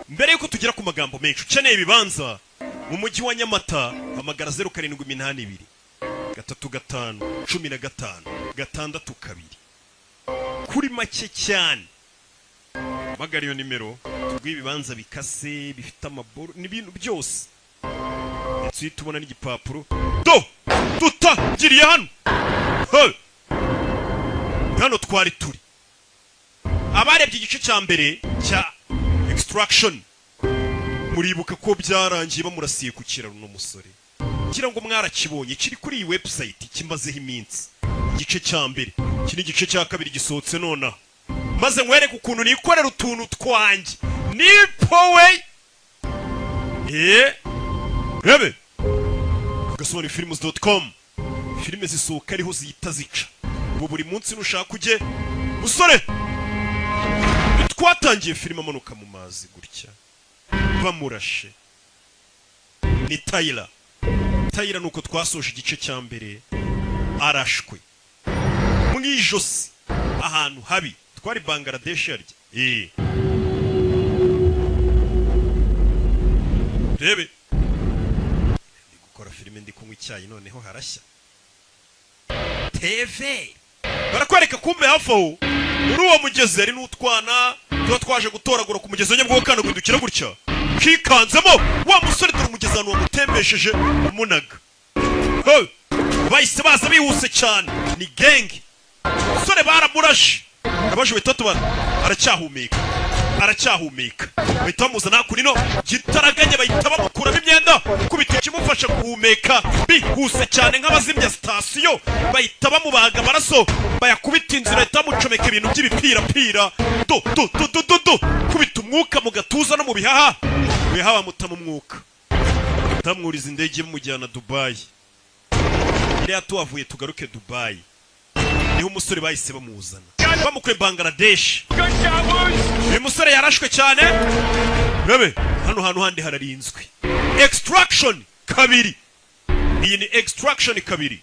mbere yuko tugera ku magambo menshi ukeneye ibibanza mu mujyi wa Nyamata hamagara 0782 35 15 662 kuri make cyane magari yo nimero tugwibibanza bikase bifite amaboro n'ibintu byose ndetse tubona n'igipapuro tutagiriye hano hano twari turi abarebye igice cya mbere cya extraction muribuka ko byarangiye bamurasiye ku kiraro n'umusore kira ngo mwarakibonye kiri kuri iyi website kimazeho iminsi igice cya mbere kini gice cya kabiri gisohotse nona maze nkwereke ukuntu nikorera utuntu twanjye nipowe rebe Agasobanuye films.com filime zisohoka ariho zihita zica ubu buri munsi nushaka uje musore twatangiye filime amanuka mu mazi gutya bamurashe ni Tyler nuko twasoje igice cya mbere arashwe mwijosi ahantu habi twari Bangladesh yarya rebe ndi gukora filime ndi kunywa icyayi noneho harashya TV barakwereka kumbe hafaho muri uwo mugezi ari n'utwana tuba twaje gutoragura ku mugezi nyabwo kana gwindukira gutya kikanzemo wa musore dore umugezi ahantu wamutembesheje umunaga bahise baza bihuse cyane ni genge musore baramurashe abaje bitatu aracyahumeka bahita bamuzana kunino gitaraganye bahita bamukuramo imyenda kubita ikimufasha guhumeka bihuse cyane nk'abazimya sitasiyo bahita bamubaga amaraso bayakubita inzira bahita bamucomeka ibintu by'ibipira kubita umwuka mu gatuza no mu bihaha bamuta mu mwuka tamwuriza indege mujyana Dubai iriya tuhavuye tugaruke Dubai niho umusore bahise bamuzana bamukuye Bangladesh uyu musore yarashwe cyane rebe hano hantu handi hararinzwe extraction kabiri iyi ni extraction kabiri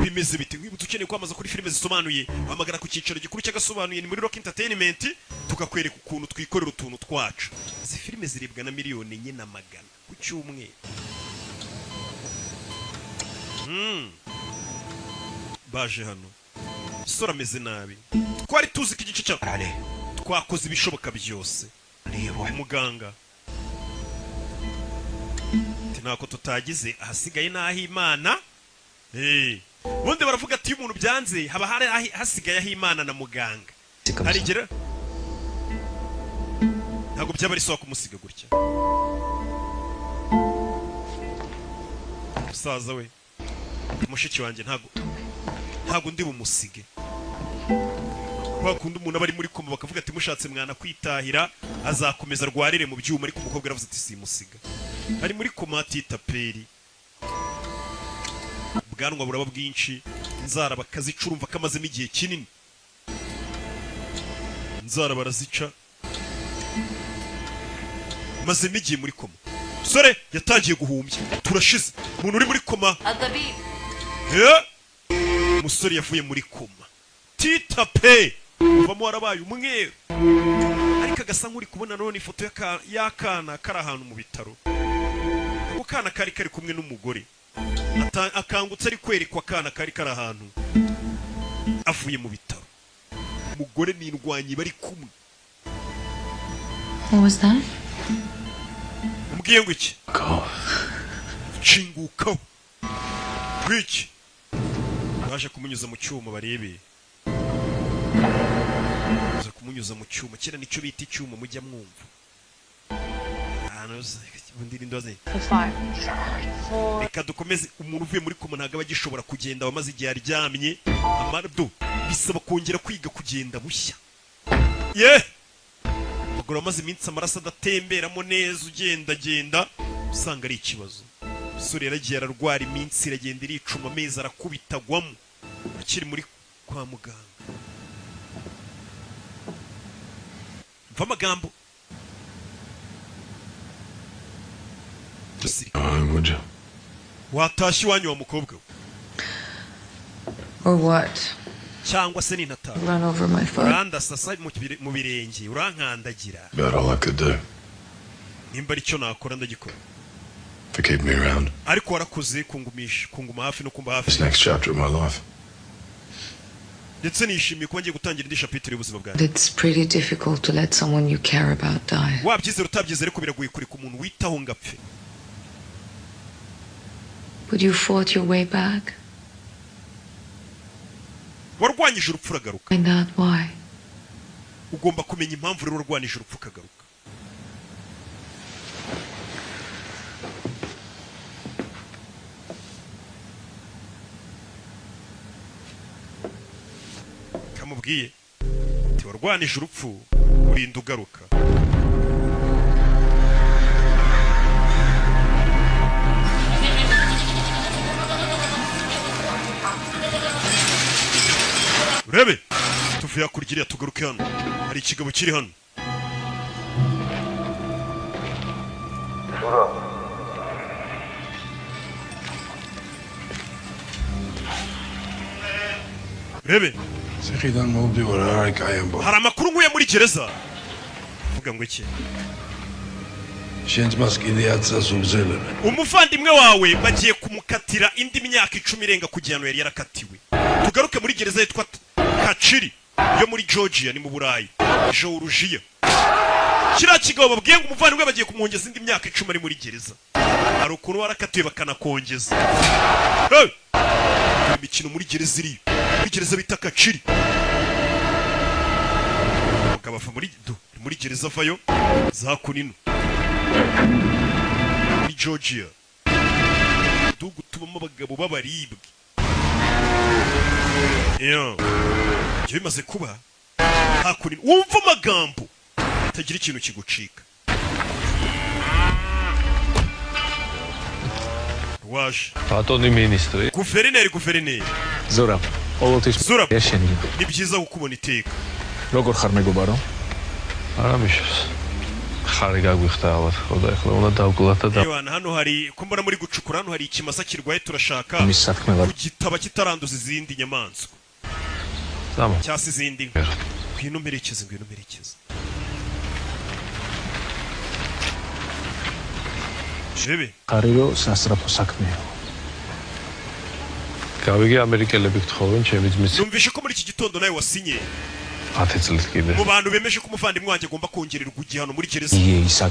bimeze biti nk'ibutse ukeneye kwamaza kuri filime zisobanuye hamagara ku cyicaro gikuru cy'Agasobanuye ni muri Rocky Entertainment tukakwereka ukuntu twikorera utuntu twacu izi filime ziribwa na miliyoni enye na magana ku cyumweru baje hano sora ameze nabi twari tuzi ko igice cya twakoze ibishoboka byose muganga ntako tutagize ahasigaye naho Imana bundi baravuga ati umuntu byanze haba hasigaye aho Imana na muganga harigera ntago byaba ari so kumusiga gutya musaza we mushiki wanjye ntago ndi bumusige bakunda umuntu abari muri koma bakavuga ati mushatse mwana kwitahira azakomeza rwarire mu byuma ariko umukobwa aravuze ati simusiga ari muri koma atitaperi bwanwa buraba bwinshi inzara bakazicurumva kamazemo igihe kinini inzara barazica maze migiye muri koma sore yatangiye guhumbya turashize umuntu uri muri koma musore yavuye muri koma titape uvamo warabaye umweru ariko agasa nk'uri kubona none ifoto y'akana kari ahantu mu bitaro ako kana kari kumwe n'umugore akangutse ari kwerekwa akana kari ahantu avuye mu bitaro umugore n'indwanyi bari kumwe. What was that? Umbwiye ngo iki? Shingukaho gwiki baje kumunyuza mu cyuma barebe baje kumunyuza mu cyuma kera nicyo bita icyuma mujya mwumva bundiri ndoze reka dukomeze. Umuntu uvuye muri koma ntago abagishobora kugenda bamaze igihe aryamye amardo bisaba kongera kwiga kugenda bushya bagora amaze iminsi amaraso adatemberamo neza ugenda usanga ari ikibazo. Sore yaragiye ararwara iminsi iragenda iricuma amezi arakubitagwamo akiri muri kwa muganga. Mva amagambo watashye iwanyu wa mukobwa or what? Cyangwa se ninata Run over my foot. Uranda sasa mu birenge urankandagira. About all I could do. nimba ari cyo nakora ndagikora. For keeping me around. Ariko warakoze kungumisha, kunguma hafi no kumba hafi. This next chapter of my life. Ndetse nishimiye kuba ngiye gutangira indi chapitre y'ubuzima bwanjye. It's pretty difficult to let someone you care about die. Wabyizera utabyizera ariko biragoye kureka umuntu witaho ngapfe. But you fought your way back. Warwanyije urupfu uragaruka. Find out why. Ugomba kumenya impamvu rero warwanyije urupfu ukagaruka. Kamubwiye ati warwanije urupfu urinda ugaruka. Urebe tuvuye kurgira tugaruke hano. Hari ikigabo kiri hano. Urebe Zeg mo die waar kayambo. hari amakuru nkuye muri gereza. Vuga ngo iki? Shens maskidi yatsa subzele. Umuvandimwe wawe bagiye kumukatira indi myaka 10 irenga kugihano yari yarakatiwe. Tugaruke muri gereza yitwa Kachiri yo muri Georgia ni mu Burayi. Georgia. Kira kigabo babwiye ngo umuvandimwe bagiye kumwongeza indi myaka 10 ari muri gereza. Hari ukuntu warakatiwe bakanakongeza. Hey! Imikino muri gereza iri. Muri gereza bita Kachiri. Ukabava muri gereza vayo za kunino. Muri Georgia. Tubamo abagabo b'abaribwe. Ibyo bimaze kuba hakunino. Wumva amagambo tagira ikintu kigucika. Waje. Atoni ministri. Guverineri. Zora. Zora. Ni byiza gukubona iteka. Როგორ ხარ მეგობარო? არა მიშოს. ხარი გაგვიხდა ალბათ, ხოდა ახლა უნდა დავკლათ და hano hari kumbona muri gucukura hano hari ikimasa kirwaye turashaka kugitaba kitaranduza izindi nyamanzwa. Zama. Cyasi izindi. Ngwino merekeze. Shebe. ხარირო სასწრაფო საქმეა. გავიგე ამერიკელები გთხოვენ ჩემი ძმის. Numvishe ko muri iki gitondo nawe wasinye. 10 წლის კიდე. Mu bantu bemeje ko umuvandimwe wanjye agomba kongererwa igihano muri gereza.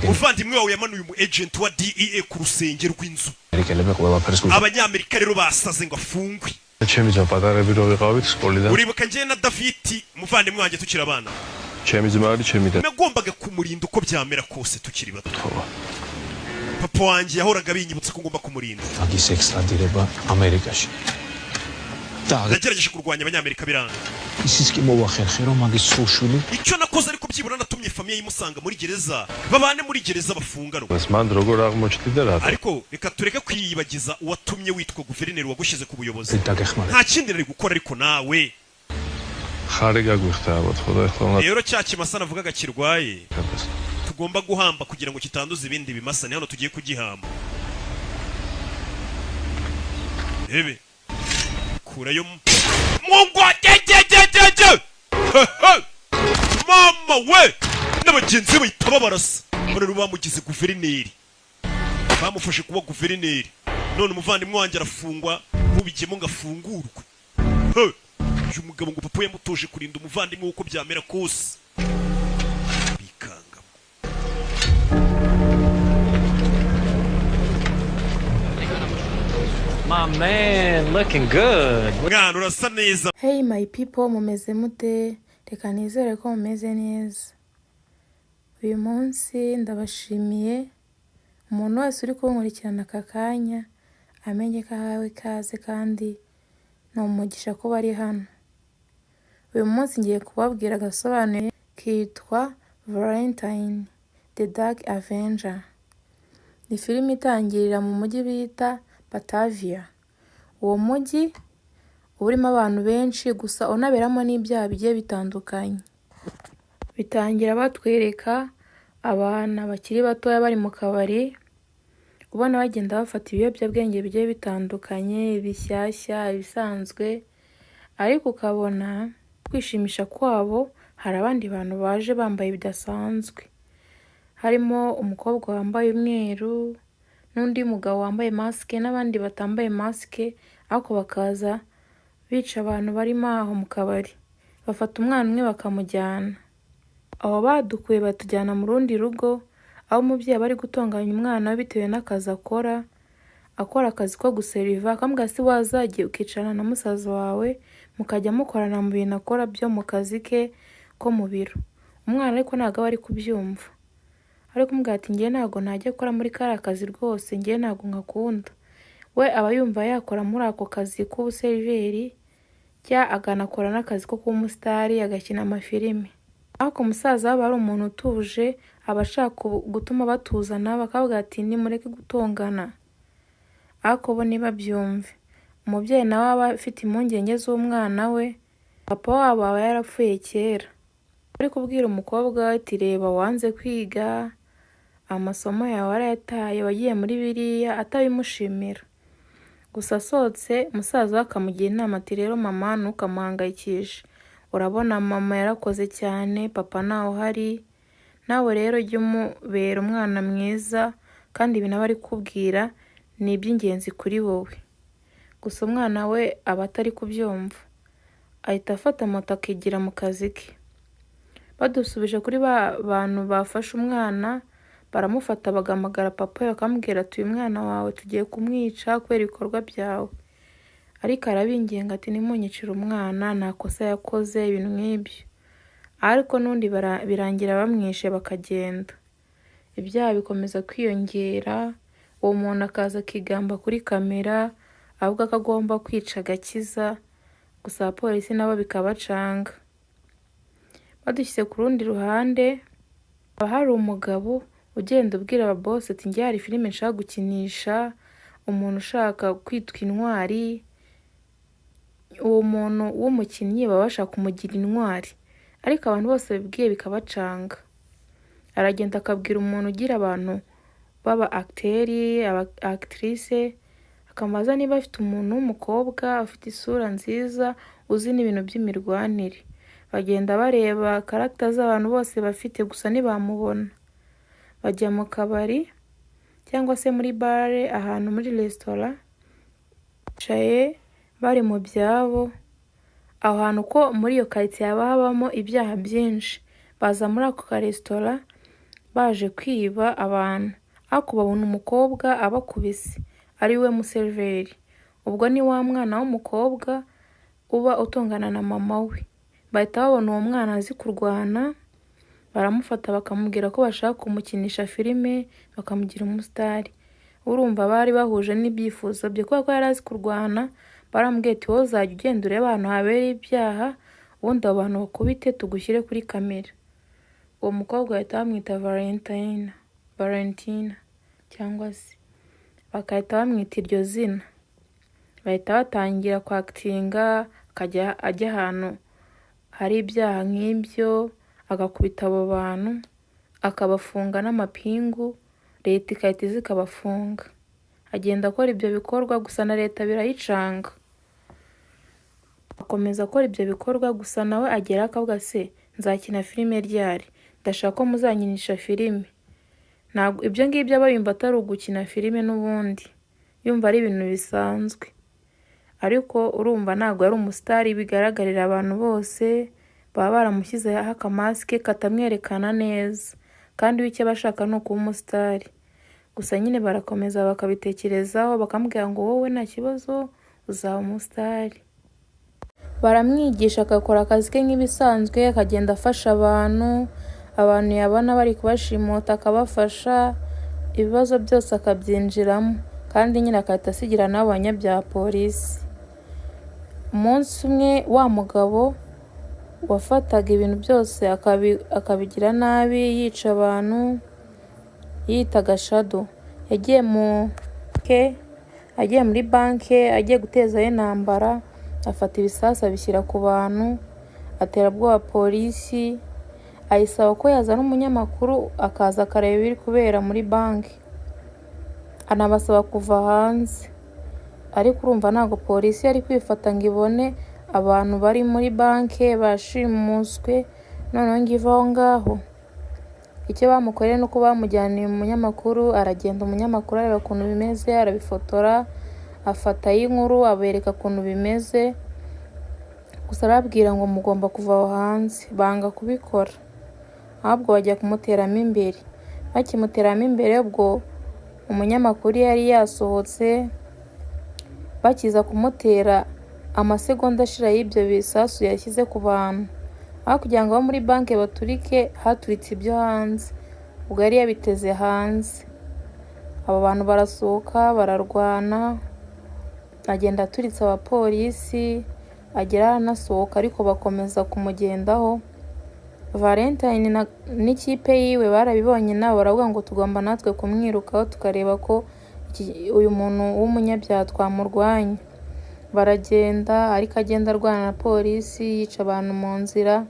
Umuvandimwe wawe yamanuye umu agent wa DEA ku rusenge rw'inzu. ამერიკელები ყველაფერს გვიგ. Abanyamerika rero basaze ngo afungwe. ჩემი ძმა პატარები რო ვიყავით სკოლიდან. Uribuka njye na David umuvandimwe wanjye tukiri abana. ჩემი ძმა არის ჩემი და. Nagombaga kumurinda uko byamera kose tukiri bato. Papa wanjye yahoraga binyibutsa ko ngomba kumurinda. აგის ექსტრადირება ამერიკაში. Nagerageje kurwanya abanyamerika biranga. ისიც კი მოვახერხე რომ მაგის სულშვილი. Icyo nakoze ariko byibura natumye famiye yimusanga muri gereza. Babane muri gereza bafunganwa. მან როგორ აღმოჩნდა რა. Ariko reka tureke kwiyibagiza uwatumye witwa guverineri wagushize ku buyobozi. Nta kindi nari gukora ariko nawe. ხარი გაგვიხდა ალბათ, ხოდა ახლა უნდა. Rero cya kimasa navugaga kirwaye. Tugomba guhamba kugira ngo kitanduza ibindi bimasa ni hano tugiye kugihamba. Ebe. Kurayo Mungu jejejejeje. Mama we. N'abagenzi bahita babarasa. Bano bamugize guverineri. Bamufashe kuba guverineri. None umuvandimwe wanjye arafungwa mubigemo ngafungurwe. Uyu mugabo ngo papa yamutoje kurinda umuvandimwe uko byamera kose. My man, looking good. Hey my people, mumeze mute? Reka nizere ko mumeze neza. Uyu munsi ndabashimiye umuntu wese uri kunkurikirana aka kanya amenye ko ahawe ikaze kandi no umugisha ko bari hano. Uyu munsi ngiye kubabwira agasobanuye kitwa Valentine The Dark Avenger. Ni filime itangirira mu mujyi bita Batavia. Uwo mujyi urimo abantu benshi gusa unaberamo n'ibyaha bigiye bitandukanye. Bitangira batwereka abana bakiri batoya bari mu kabari, ubona bagenda bafata ibiyobyabwenge bigiye bitandukanye, ibishyashya, ibisanzwe, ariko ukabona kwishimisha kwabo hari abandi bantu baje bambaye bidasanzwe. harimo umukobwa wambaye umweru n'undi mugabo wambaye masike n'abandi batambaye masike, ariko bakaza bica abantu barimo aho mu kabari. Bafata umwana umwe bakamujyana. Abo badukuye batujyana mu rundi rugo, aho umubyeyi bari gutunganya umwana we bitewe n'akazi akora akazi ko guseriva. Akambwira si wazagiye ukicarana na musaza wawe mukajya mukorana mu bintu akora byo mu kazi ke ko mu biro. Umwana ariko ntabwo aba ari kubyumva, ariko kumubwira ati ngiye ntabwo najya gukora muri kariya kazi rwose, ngiye ntabwo nkakunda. We aba yumva yakora muri ako kazi k'ubuseriveri cyangwa akanakora n'akazi ko kuba umusitari agakina amafilime. Ariko umusaza aba ari umuntu utuje, aba ashaka gutuma batuzana, bakavuga ati nimureke gutongana, ariko bo ntibabyumve. Umubyeyi nawe aba afite impungenge z'umwana we, papa wabo aba yarapfuye kera. Ari kubwira umukobwa we ati reba wanze kwiga, amasomo yawe warayataye, wagiye muri biriya, atabimushimira. Gusa asohotse umusaza we akamugira inama ati rero mama ntukamuhangayikishe, urabona mama yarakoze cyane, papa ntawe uhari, nawe rero jya umubera umwana mwiza, kandi ibi nawe ari kubwira ni iby'ingenzi kuri wowe. Gusa umwana we aba atari kubyumva, ahita afata moto akigira mu kazi ke. Badusubije kuri ba bantu bafashe umwana, baramufata bagamagara papa we bakamubwira ati uyu mwana wawe tugiye kumwica kubera ibikorwa byawe. Ariko arabinginga ati nimunyicire umwana, nta kosa yakoze, ibintu nk'ibyo. Ariko n'undi birangira bamwishe bakagenda. Ibyaha bikomeza kwiyongera, uwo muntu akaza akigamba kuri kamera avuga ko agomba kwica agakiza, gusa abapolisi nabo bikabacanga. Badushyize ku rundi ruhande, haba hari umugabo ugenda ubwira ababosi ati njye hari filime nshaka gukinisha, umuntu ushaka kwitwa intwari. Uwo muntu w'umukinnyi baba bashaka kumugira intwari, ariko abantu bose babibwiye bikabacanga. Aragenda akabwira umuntu ugira abantu baba acteri, aba actrice, akamubaza niba afite umuntu w'umukobwa ufite isura nziza uzi n'ibintu by'imirwanire. Bagenda bareba character z'abantu bose bafite, gusa ntibamubona. Bajya mu kabari cyangwa se muri bare, ahantu muri restaurant, bicaye bari mu byabo. Aho hantu ko muri iyo quartier habamo ibyaha byinshi, baza muri ako ka restaurant baje kwiba abantu, ariko babona umukobwa abakubise ari we museriveri. Ubwo ni wa mwana w'umukobwa uba utongana na mama we. Bahita babona uwo mwana azi kurwana, baramufata bakamubwira ko bashaka kumukinisha filime bakamugira umusitari. Urumva bari bahuje n'ibyifuzo bye, kubera ko yari azi kurwana. Baramubwiye ati wowe uzajya ugenda ureba ahantu habera ibyaha, ubundi abo bantu bakubite tugushyire kuri kamera. Uwo mukobwa bahita bamwita Valentina cyangwa se bakahita bamwita iryo zina. Bahita batangira kwakitinga, akajya ajya ahantu hari ibyaha nk'ibyo, agakubita abo bantu, akabafunga n'amapingu, leta ikahita iza ikabafunga. Agenda akora ibyo bikorwa, gusa na leta birayicanga. Akomeza akora ibyo bikorwa, gusa nawe agera akavuga se nzakina filime ryari, ndashaka ko muzanyinisha filime. Ntabwo ibyo ngibyo aba yumva atari ugukina filime n'ubundi, yumva ari ibintu bisanzwe. Ariko urumva ntabwo ari umusitari bigaragarira abantu bose, baba baramushyizeho akamasike katamwerekana neza, kandi icyo bashaka ni ukuba umusitari. Gusa nyine barakomeza bakabitekerezaho, bakamubwira ngo wowe nta kibazo uzaba umusitari. Baramwigisha agakora akazi ke nk'ibisanzwe, akagenda afasha abantu yabona bari kubashimuta akabafasha, ibibazo byose akabyinjiramo, kandi nyine akahita asigira n'abanya bya polisi. Umunsi umwe wa mugabo wafataga ibintu byose akabigira nabi, yica abantu, yitaga Shadow, yagiye muri banke agiye gutezayo intambara, afata ibisasu abishyira ku bantu, atera ubwoba polisi, ayisaba ko yazana umunyamakuru akaza akareba ibiri kubera muri banki, anabasaba kuva hanze. Ariko urumva ntabwo polisi yari kwifata ngo ibone abantu bari muri banki bashimuswe, noneho ngo ive aho ngaho. icyo bamukoreye nuko bamujyaniye umunyamakuru, aragenda umunyamakuru areba ukuntu bimeze, arabifotora, afata y'inkuru abereka ukuntu bimeze, gusa arababwira ngo mugomba kuva aho hanze. Banga kubikora, ahubwo bajya kumuteramo imbere. Bakimuteramo imbere ubwo umunyamakuru yari yasohotse, bakiza kumutera amasegonda ashira y'ibyo bisasu yashyize ku bantu. Aho kugira ngo abo muri banki baturike, haturitse ibyo hanze, ubwo yari yabiteze hanze. Abo bantu barasohoka bararwana, agenda aturitse abapolisi, agera aranasohoka ariko bakomeza kumugendaho. Valentine n'ikipe yiwe barabibonye nabo baravuga ngo tugomba natwe kumwirukaho tukareba ko uyu muntu w'umunyabyaha twamurwanya. Baragenda ariko agenda arwana na polisi, yica abantu mu nzira.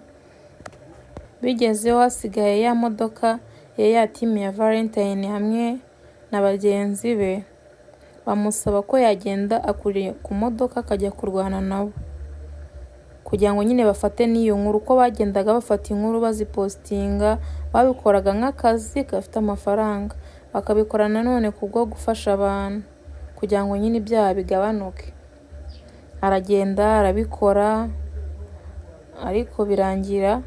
Bigezeho hasigaye ya modoka ya timu ya Valentine hamwe na bagenzi be, bamusaba ko yagenda akuriye ku modoka akajya kurwana nabo kugira ngo nyine bafate n'iyo nkuru. Uko bagendaga bafata inkuru bazipostinga, babikoraga nk'akazi gafite amafaranga, bakabikora nanone kubwo gufasha abantu kugira ngo nyine ibyaha bigabanuke. Aragenda arabikora ariko birangira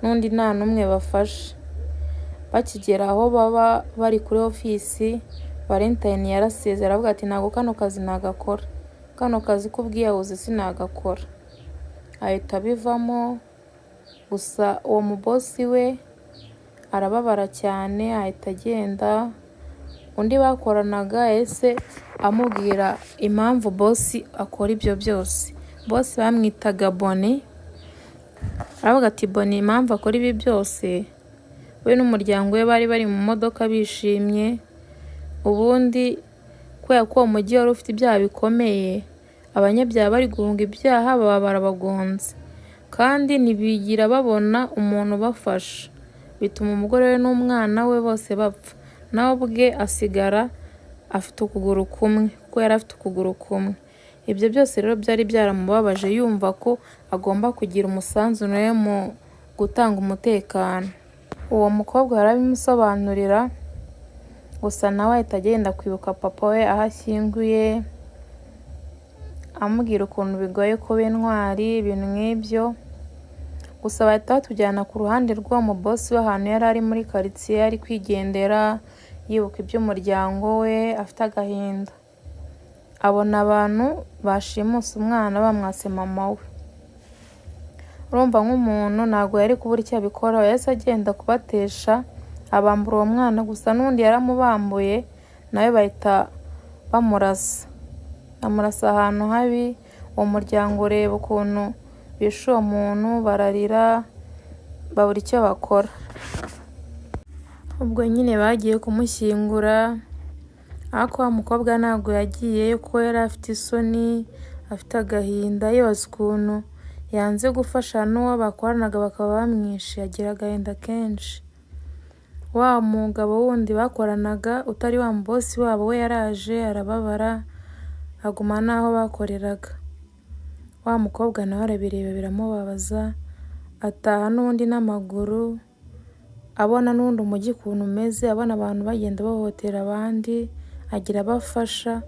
n'undi nta n'umwe bafashe. Bakigera aho baba bari kuri ofisi, Valentine yarasezera aravuga ati ntabwo kano kazi nagakora, kano kazi k'ubwiyahuzi sinagakora. Ahita abivamo, gusa uwo mubosi we arababara cyane, ahita agenda. Undi bakoranaga ese amubwira impamvu bosi akora ibyo byose. Bosi bamwitaga Boni, aravuga ati Boni impamvu akora ibi byose, we n'umuryango we bari mu modoka bishimye. Ubundi kubera ko uwo mujyi wari ufite ibyaha bikomeye, abanyabyaha bari guhunga ibyaha baba barabagonze kandi ntibigira babona umuntu ubafasha, bituma umugore we n'umwana we bose bapfa, nawe ubwe asigara afite ukuguru kumwe kuko yari afite ukuguru kumwe. Ibyo byose rero byari byaramubabaje, yumva ko agomba kugira umusanzu nawe mu gutanga umutekano. Uwo mukobwa yarabimusobanurira, gusa nawe ahita agenda kwibuka papa we aho ashyinguye, amubwira ukuntu bigoye kuba intwari, ibintu nk'ibyo. Gusa bahita batujyana ku ruhande rw'uwo mubosi w'ahantu yari ari muri karitsiye, ari kwigendera yibuka iby'umuryango we, afite agahinda. Abona abantu bashimuse umwana bamwase mama we. Urumva nk'umuntu ntabwo yari kubura icyo abikora, yahise agenda kubatesha, abambura uwo mwana, gusa n'undi yaramubambuye nawe bahita bamurasa. Amurasa ahantu habi. Uwo muryango ureba ukuntu bishe uwo muntu, bararira babura icyo bakora. Ubwo nyine bagiye kumushyingura, ariko wa mukobwa ntabwo yagiyeyo kuko yari afite isoni, afite agahinda, yibaza ukuntu yanze gufasha n'uwo bakoranaga bakaba bamwishe, agira agahinda kenshi. Wa mugabo wundi bakoranaga utari wa mubosi wabo we yaraje arababara, aguma n'aho bakoreraga. Wa mukobwa nawe arabireba biramubabaza, ataha n'undi n'amaguru, abona n'undi umujyi ukuntu umeze, abona abantu bagenda bahohotera abandi, agira abafasha,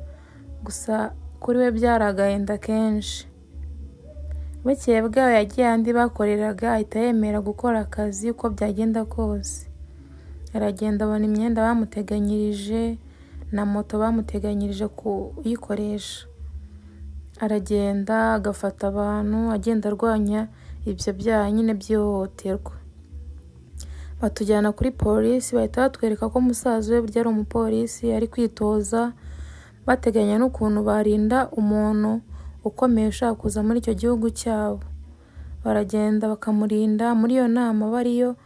gusa kuri we byari agahinda kenshi. Bukeye bwaho yagiye ahandi bakoreraga, ahita yemera gukora akazi uko byagenda kose. Aragenda abona imyenda bamuteganyirije na moto bamuteganyirije kuyikoresha. Aragenda agafata abantu, agenda arwanya ibyo byaha nyine by'ihohoterwa. Batujyana kuri polisi, bahita batwereka ko musaza we burya ari umupolisi, ari kwitoza, bateganya n'ukuntu barinda umuntu ukomeye ushaka kuza muri icyo gihugu cyabo. Baragenda bakamurinda. Muri iyo nama bariyo,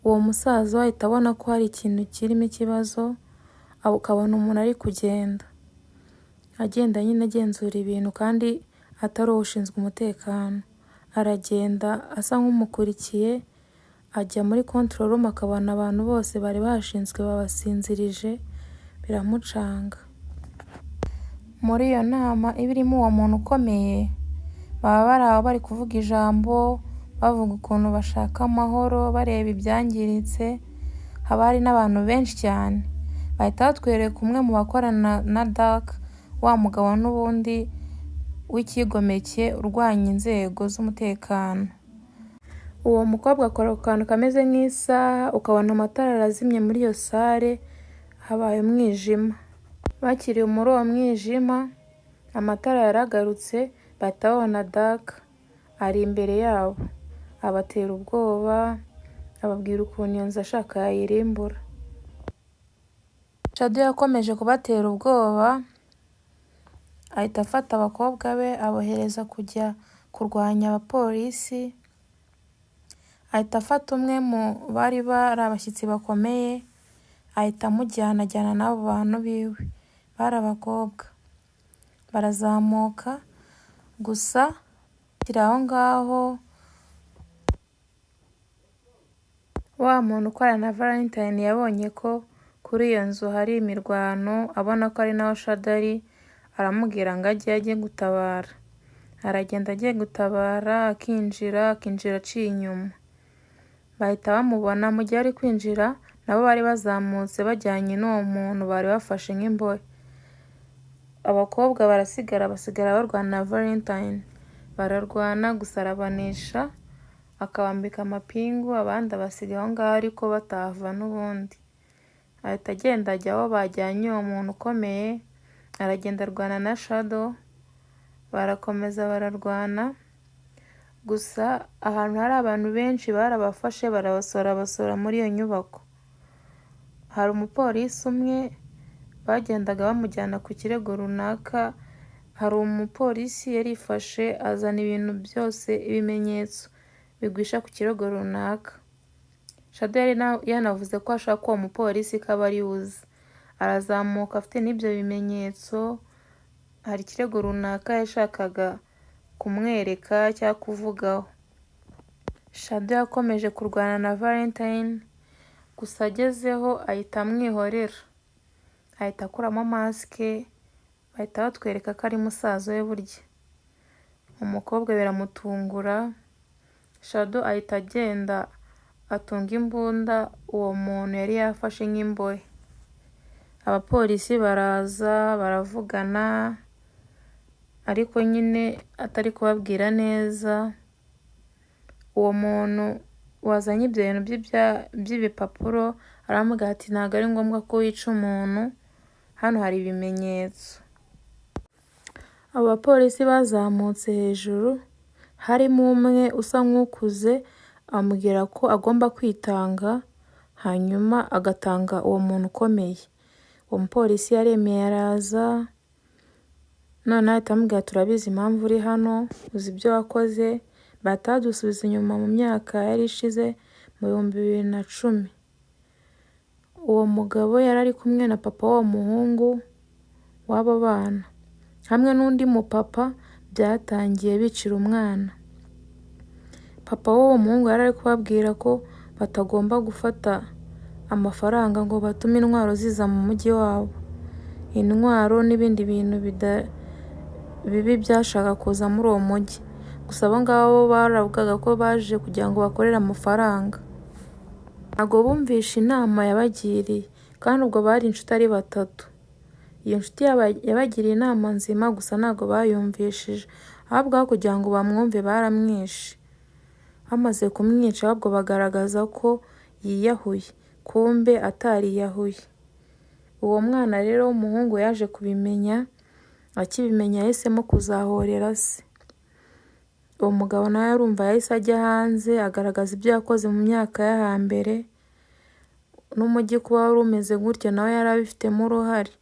uwo musaza ahita abona ko hari ikintu kirimo ikibazo, ukabona umuntu ari kugenda agenda nyine agenzura ibintu kandi atari ushinzwe umutekano. Aragenda asa nk'umukurikiye, ajya muri control room akabona abantu bose bari bashinzwe babasinzirije, biramucanga. Muri iyo nama iba irimo uwo muntu ukomeye, baba bari aho bari kuvuga ijambo, bavuga ukuntu bashaka amahoro, bareba ibyangiritse. haba hari n'abantu benshi cyane. Bahita batwereka umwe mu bakorana na Dark, wa mugabo n'ubundi w'ikigomeke urwanya inzego z'umutekano. Uwo mukobwa akora ku kantu kameze nk'isaha, ukabona amatara arazimye muri iyo sare, habaye umwijima. Bakiriye muri uwo mwijima, amatara yaragarutse, bahita babona Dark ari imbere yabo. Abatera ubwoba, ababwira ukuntu iyo nzu ashaka yayirimbura. Shadow yakomeje kubatera ubwoba, ahita afata abakobwa be abohereza kujya kurwanya abapolisi. Ahita afata umwe mu bari abashyitsi bakomeye, ahita amujyana n'abo bantu biwe, bari abakobwa. Barazamuka, gusa kiri aho ngaho wa muntu ukorana na Valentine yabonye ko kuri iyo nzu hari imirwano, abona ko ari naho Shadow ari, aramubwira ngo ajye gutabara. Aragenda agiye gutabara, akinjira aciye inyuma. Bahita bamubona mu gihe ari kwinjira, nabo bari bazamutse bajyanye n'uwo muntu bari bafashe nk'imbohe. Abakobwa basigara barwana na Valentine. Bararwana gusa arabanesha, akabambika amapingu, abandi abasiga aho ngaho ariko batahava n'ubundi. Ahita agenda ajya aho bajyanye uwo muntu ukomeye, aragenda arwana na Shadow, barakomeza bararwana. Gusa ahantu hari abantu benshi barabafashe, basora muri iyo nyubako. Hari umupolisi umwe bagendaga bamujyana ku kirego runaka. Hari umupolisi yarifashe azana ibintu byose, ibimenyetso bigwisha ku kirego runaka. Shadow yari yanavuze ko ashaka uwo mupolisi ko aba ari uzi. Arazamuka afite n'ibyo bimenyetso, hari ikirego runaka yashakaga kumwereka cyangwa kuvugaho. Shadow yakomeje kurwana na Valentine, gusa agezeho ahita amwihorera. Ahita akuramo masike, bahita batwereka ko ari musaza we burya. Umukobwa biramutungura, Shadow ahita agenda atunga imbunda uwo muntu yari yafashe nk'imbohe. Abapolisi baraza baravugana, ariko nyine atari kubabwira neza. Uwo muntu wazanye ibyo bintu by'ibipapuro aramubwira ati ntabwo ari ngombwa ko wica umuntu, hano hari ibimenyetso. Abo bapolisi bazamutse hejuru, harimo umwe usa nk'ukuze, amubwira ko agomba kwitanga, hanyuma agatanga uwo muntu ukomeye. Uwo mupolisi yaremeye araza, none ahita amubwira turabizi impamvu uri hano, uzi ibyo wakoze. Bahita badusubiza inyuma mu myaka yari ishize mu 2010. Uwo mugabo yari ari kumwe na papa w'uwo muhungu w'abo bana, hamwe n'undi mupapa byatangiye bicira umwana. Papa w'uwo muhungu yari ari kubabwira ko batagomba gufata amafaranga ngo batume intwaro ziza mu mujyi wabo. Intwaro n'ibindi bintu bibi byashaka kuza muri uwo mujyi. Gusa abo ngabo baravugaga ko baje kugira ngo bakorere amafaranga. Ntabwo bumvishe inama yabagiriye, kandi ubwo bari inshuti ari batatu. Iyo nshuti yabagiriye inama nzima, gusa ntabwo bayumvishije. Ahubwo kugira ngo bamwumve baramwishe. Bamaze kumwica ahubwo bagaragaza ko yiyahuye, kumbe atariyahuye. Uwo mwana rero w'umuhungu yaje kubimenya, akibimenya yahisemo kuzahorera se. Uwo mugabo nawe arumva yahise ajya hanze agaragaza ibyo yakoze mu myaka yo hambere, n'umujyi kuba wari umeze gutyo nawe yari abifitemo uruhare,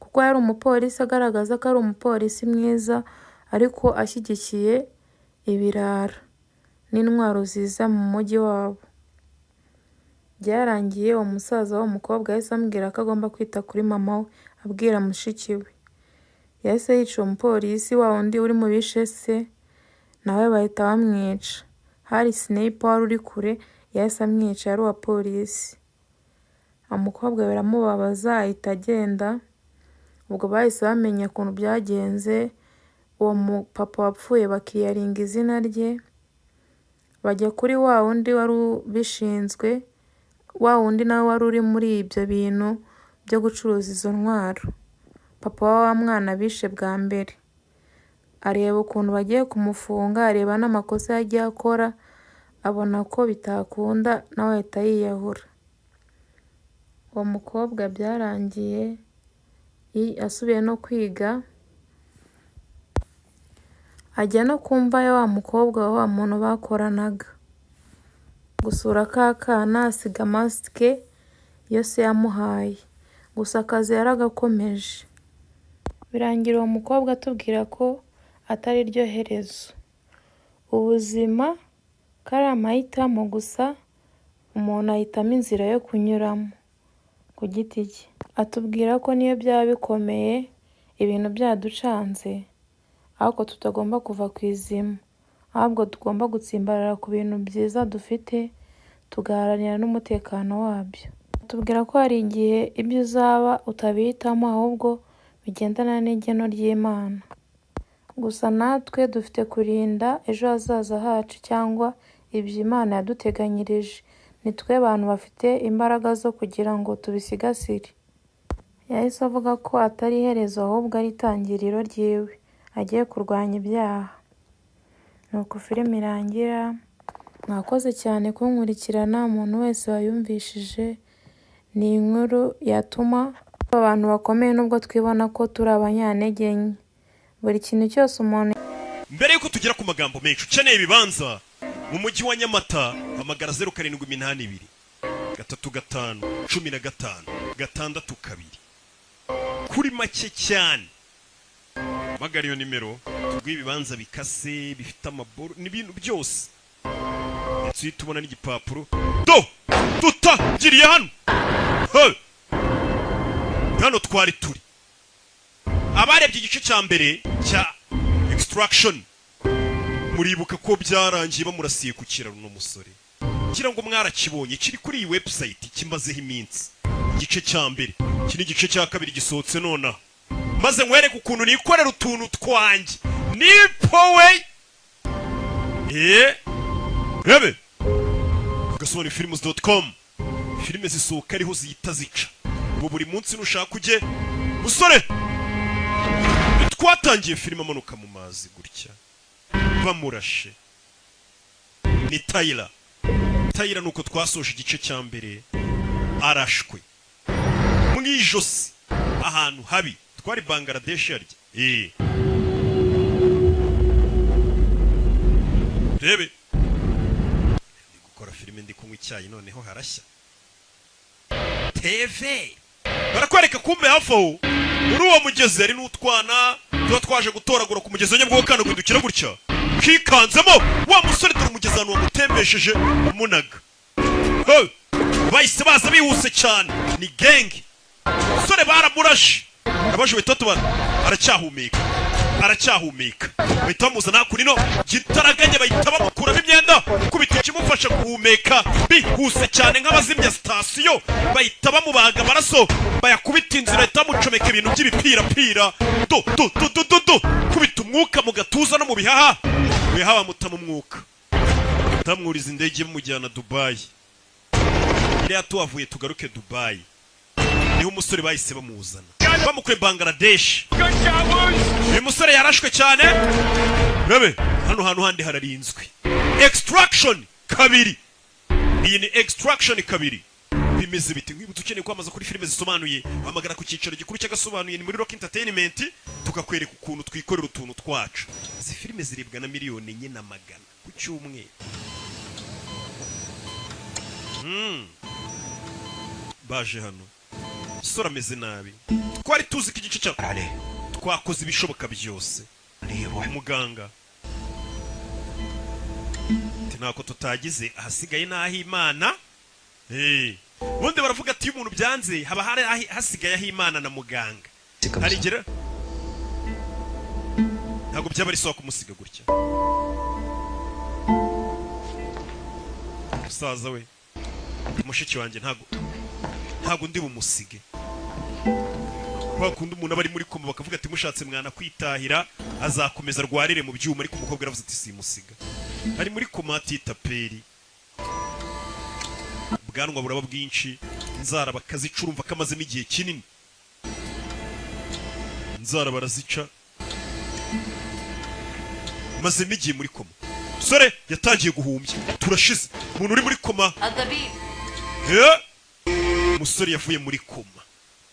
kuko yari umupolisi agaragaza ko ari umupolisi mwiza, ariko ashyigikiye ibirara n'intwaro ziza mu mujyi wabo. Byarangiye uwo musaza w'umukobwa yahise amubwira ko agomba kwita kuri mama we, abwira mushiki we. Yahise yica uwo mupolisi wa wundi uri mu bishe se, nawe bahita bamwica. Hari sniper wari uri kure, yahise amwica, yari uwa polisi. Umukobwa biramubabaza ahita agenda. Ubwo bahise bamenya ukuntu byagenze, uwo mupapa wapfuye bakiyaringa izina rye, bajya kuri wa wundi wari ubishinzwe, wa wundi nawe wari uri muri ibyo bintu byo gucuruza izo ntwaro, papa wa mwana bishe bwa mbere. Areba ukuntu bagiye kumufunga, areba n'amakosa yagiye akora, abona ko bitakunda nawe ahita yiyahura. Uwo mukobwa byarangiye asubiye no kwiga, ajya no kumva ya wa mukobwa wa muntu bakoranaga gusura ka kana, asiga masike yose yamuhaye, gusa akazi yaragakomeje. Birangira uwo mukobwa atubwira ko atari ryo herezo. Ubuzima kari amahitamo gusa, umuntu ahitamo inzira yo kunyuramo ku giti cye. Atubwira ko niyo byaba bikomeye, ibintu byaducanze, ahubwo tutagomba kuva ku izima, ahubwo tugomba gutsimbarara ku bintu byiza dufite, tugaharanira n'umutekano wabyo. Atubwira ko hari igihe ibyo uzaba utabihitamo, ahubwo bigendana n'igeno ry'Imana. Gusa natwe dufite kurinda ejo hazaza hacu cyangwa ibyo Imana yaduteganyirije. Ni twe abantu bafite imbaraga zo kugira ngo tubisigasire. Yahise avuga ko atari iherezo ahubwo ari itangiriro ryiwe, agiye kurwanya ibyaha. Nuko filime irangira. Mwakoze cyane kunkurikirana. Umuntu wese wayumvishije, ni inkuru yatuma abantu bakomeye nubwo twibona ko turi abanyantege nke. Buri kintu cyose umuntu. Mbere yuko tugera ku magambo menshi, ukeneye ibibanza mu mujyi wa Nyamata, hamagara 0782 35 15 662 kuri make cyane. Hamagara iyo nimero, tuguhe ibibanza bikase, bifite amaboro n'ibintu byose. Ndetse tubona n'igipapuro tutagiriye hano. Hano twari turi abarebye igice cya mbere cya Extraction, muribuka ko byarangiye bamurasiye ku kiraro n'umusore. Ngira ngo mwarakibonye, kiri kuri iyi website kimazeho iminsi. Igice cya mbere, iki ni igice cya kabiri gisohotse nona, maze nkwereke ukuntu nikorera utuntu twanjye nipowe. Rebe Agasobanufilms.com, filime zisohoka ariho zihita zica. Ubu buri munsi nushaka ujye musore, twatangiye filime amanuka mu mazi gutya bamurashe. Ni Tyler nuko twasoje igice cya mbere, arashwe mwijosi ahantu habi. Twari Bangladesh yarya. Rebe ndi gukora filime, ndi kunywa icyayi, noneho harashya. TV barakwereka kumbe hafaho muri uwo mugezi ari n'utwana tuba twaje gutoragura ku mugezi nyabwo kandi guhindukira gutya kikanzemo wa musore dore umugezi ahantu wamutembesheje umunaga. Bahise baza bihuse cyane, ni gengi. Musore baramurashe, abaje bitatu aracyahumeka. Bahita bamuzana kuri no gitaraganye, bahita bamukuramo imyenda, kubita kimufasha guhumeka bihuse cyane nk'abazimya sitasiyo. Bahita bamubaga amaraso, bayakubita inzira, bahita bamucomeka ibintu by'ibipirapira. Kubita umwuka mu gatuza no mu bihaha. Bihaha bamuta mu mwuka, tamwuriza indege bamujyana Dubai. Iriya tuhavuye tugaruke Dubai, niho umusore bahise bamuzana bamukure Bangladesh. Uyu musore yarashwe cyane. Rebe hano hantu handi hararinzwe. Extraction kabiri, iyi ni Extraction kabiri. Bimeze biti nk'ibyo ukeneye kwamaza kuri filime zisobanuye, hamagara ku cyicaro gikuru cy'Agasobanuye, ni muri Rocky Entertainment, tukakwereka ukuntu twikorera utuntu twacu. Izi filime ziribwa na miliyoni 400 ku cyumweru. Baje hano sora ameze nabi, twari tuzi ko igice cya twakoze ibishoboka byose. Muganga ntako tutagize, ahasigaye naho Imana. Bundi baravuga ati umuntu byanze haba hari hasigaye aho Imana na muganga. Harigera ntago byaba ari soka kumusiga gutya. Musaza we, mushiki wanjye ntago ndi bumusige. Bakunda umuntu abari muri koma bakavuga ati mushatse mwana kwitahira azakomeza rwarire mu byuma, ariko umukobwa aravuze ati simusiga. Ari muri koma atitaperi ubwanwa buraba bwinshi, inzara bakazicurumva kamazemo igihe kinini. Inzara barazica mazemo igihe muri koma. Sore yatangiye guhumbya, turashize umuntu uri muri koma. Umusore yavuye muri koma,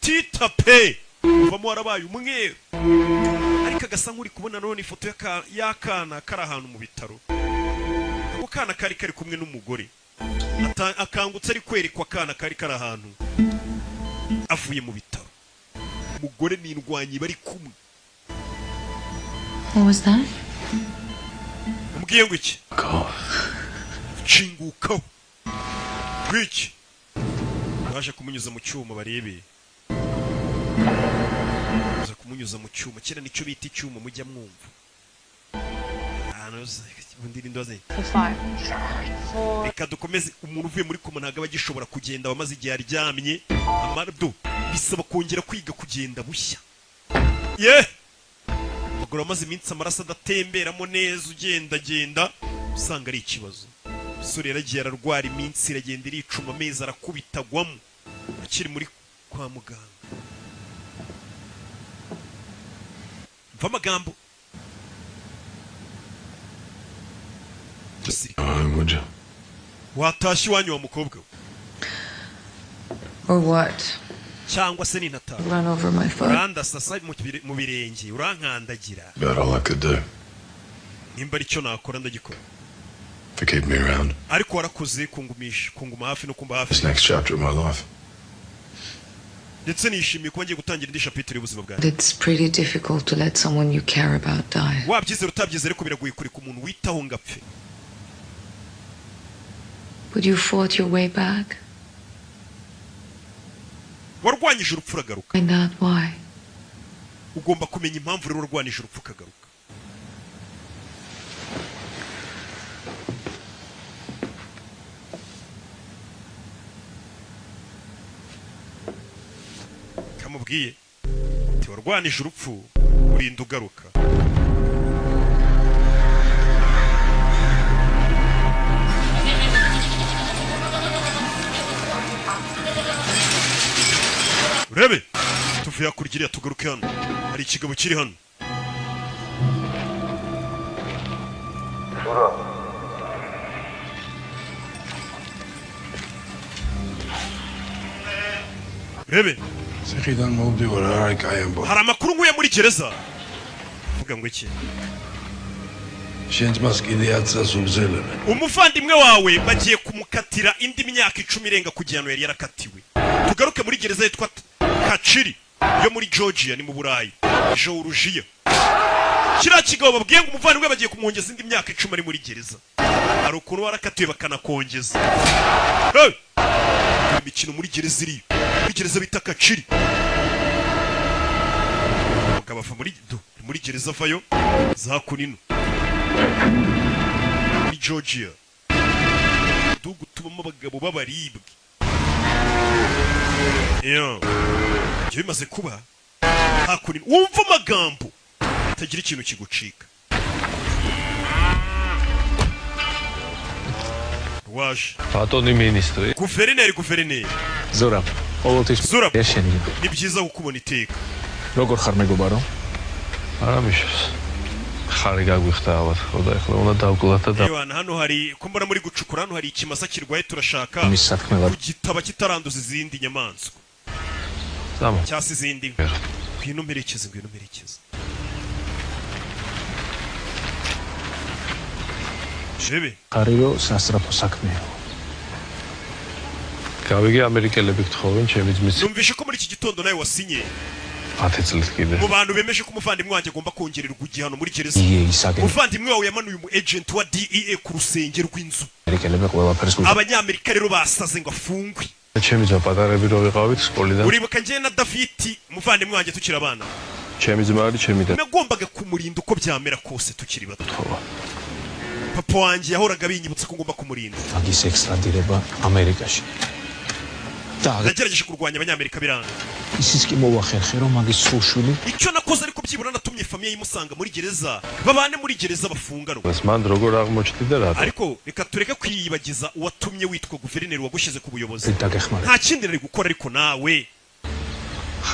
tita pe uvamo warabaye umweru, ariko agasa nk'uri kubona none ifoto y'akana kari ahantu mu bitaro. Ako kana kari kumwe n'umugore, akangutse ari kwerekwa akana kari ahantu avuye mu bitaro. Umugore n'indwanyi bari kumwe. What was that? Umbwiye ngo iki? Cingukaho. Gwiki. Baje kumunyuza mu cyuma barebe. Baje kumunyuza mu cyuma. Kera nicyo bita icyuma mujya mwumva. Bundiri ndoze. Reka dukomeze. Umuntu uvuye muri koma ntago abagishobora kugenda, wamaze igihe aryamye. Amardo bisaba kongera kwiga kugenda bushya. Agora amaze iminsi amaraso adatemberamo neza, ugenda usanga ari ikibazo. Umusore yaragiye ararwara iminsi, iragenda iricuma, amezi arakubitagwamo akiri muri kwa muganga. Mva amagambo. Would you? Watashye iwanyu wa mukobwa we? Or what? Cyangwa se ninata Run over my foot. uranda sasa mu birenge, urankandagira. About all I could do. Nimba ari cyo nakora ndagikora. To keep me around. Ariko warakoze kunguma hafi no kumba hafi. This next chapter of my life. Ndetse nishimiye kuba ngiye gutangira indi chapitre y'ubuzima bwanjye. It's pretty difficult to let someone you care about die. Wabyizera utabyizera ariko biragoye kureka umuntu witaho ngapfe. But you fought your way back. Warwanyije urupfu uragaruka. Find out why. Ugomba kumenya impamvu rero warwanyije urupfu ukagaruka. Kamubwiye ati warwanije urupfu urinda ugaruka. Urebe tuvuye hakurya tugaruke hano, hari ikigabo kiri hano. Urebe Zeg je dan op die waar ik aan bod? hari amakuru nguye muri gereza. Vuga ngo iki? Shenzi maskidiyatsa subzele. Umuvandimwe wawe bagiye kumukatira indi myaka 10 irenga kugihano yari yarakatiwe. Tugaruke muri gereza yitwa Kachiri yo muri Georgia ni mu Burayi. Georgia. Kira kigabo babwiye ngo umuvandimwe bagiye kumwongeza indi myaka 10 ari muri gereza. Hari ukuntu warakatiwe bakanakongeza. Hey! Imikino muri gereza iri. Muri gereza bita Kachiri. Ukabava muri gereza vayo za kunino. Muri Georgia. Tugutuma abagabo babaribwe. Iyo bimaze kuba hakunino wumva amagambo atagira ikintu kigucika. Waje Atoni ministri. Guverineri Zora. Zora. Yasheni. Ni byiza gukubona iteka. Როგორ ხარ მეგობარო? არა მიშოს. ხარი გაგვიხდა ალბათ, ხოდა ახლა უნდა დავკლათ და Yohana hano hari kumbona muri gucukura hano hari ikimasa kirwaye turashaka მის საქმელად kugitaba kitaranduza izindi nyamaswa ზამო. cyase izindi ngwino mperekeze. Shebe ხარიო სასწრაფო საქმეა. გავიგე ამერიკელები გთხოვენ ჩემი ძმის numvishe ko muri iki gitondo nawe wasinye 10 წლის კიდე. mu bantu bemeje ko umuvandimwe wanjye agomba kongererwa igihano muri gereza. იე ისაგენ Umuvandimwe wawe yamanuye umu agent wa DEA ku rusenge rw'inzu. ამერიკელები ყველაფერს გულს. Abanyamerika rero basaze ngo afungwe. ჩემი ძმა პატარები რო ვიყავით სკოლიდან. Uribuka njye na David umuvandimwe wanjye tukiri abana. ჩემი ძმა არის ჩემი და Nagombaga kumurinda uko byamera kose tukiri bato. თქო. Papa wanjye yahoraga binyibutsa ko ngomba kumurinda. მაგის ექსტრადირება ამერიკაში. nagerageje kurwanya abanyamerika biranga isizi ki mubakhero magi sushuli icyo nakoze ariko byibura natumye famiye yimusanga muri gereza babane muri gereza bafunganwa basman drogo ragmochtider ariko reka tureke kwiyibagiza uwatumye witwa guverineri wagushize ku buyobozi nta kindi nari gukora ariko nawe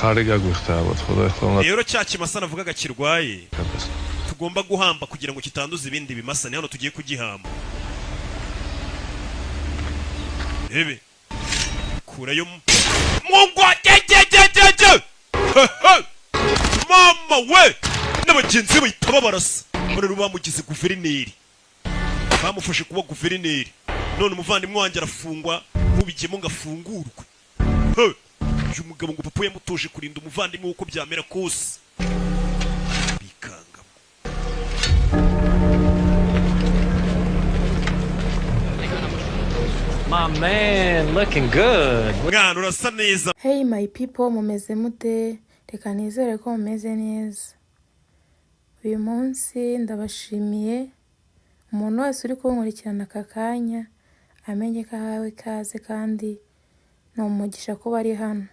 khariga gukhtabot khoda khona rero cya kimasa navugaga kirwaye tugomba guhamba kugira ngo kitanduza ibindi bimasa hano tugiye kugihamba ebe kurayo mungu jejejeje mama we n'abagenzi bahita barasa none bamugize guverineri bamufashe kuba guverineri none umuvandimwe wanjye arafungwa mubigemo ngafungurwe uyu mugabo ngo papa yamutoje kurinda umuvandimwe uko byamera kose bikanga my man looking good mwana urasa neza. Hey my people, mumeze mute? Reka nizere ko mumeze neza. Uyu munsi ndabashimiye umuntu wese uri kunkurikirana aka kanya amenye ko ahawe ikaze kandi ni umugisha kuba ari hano.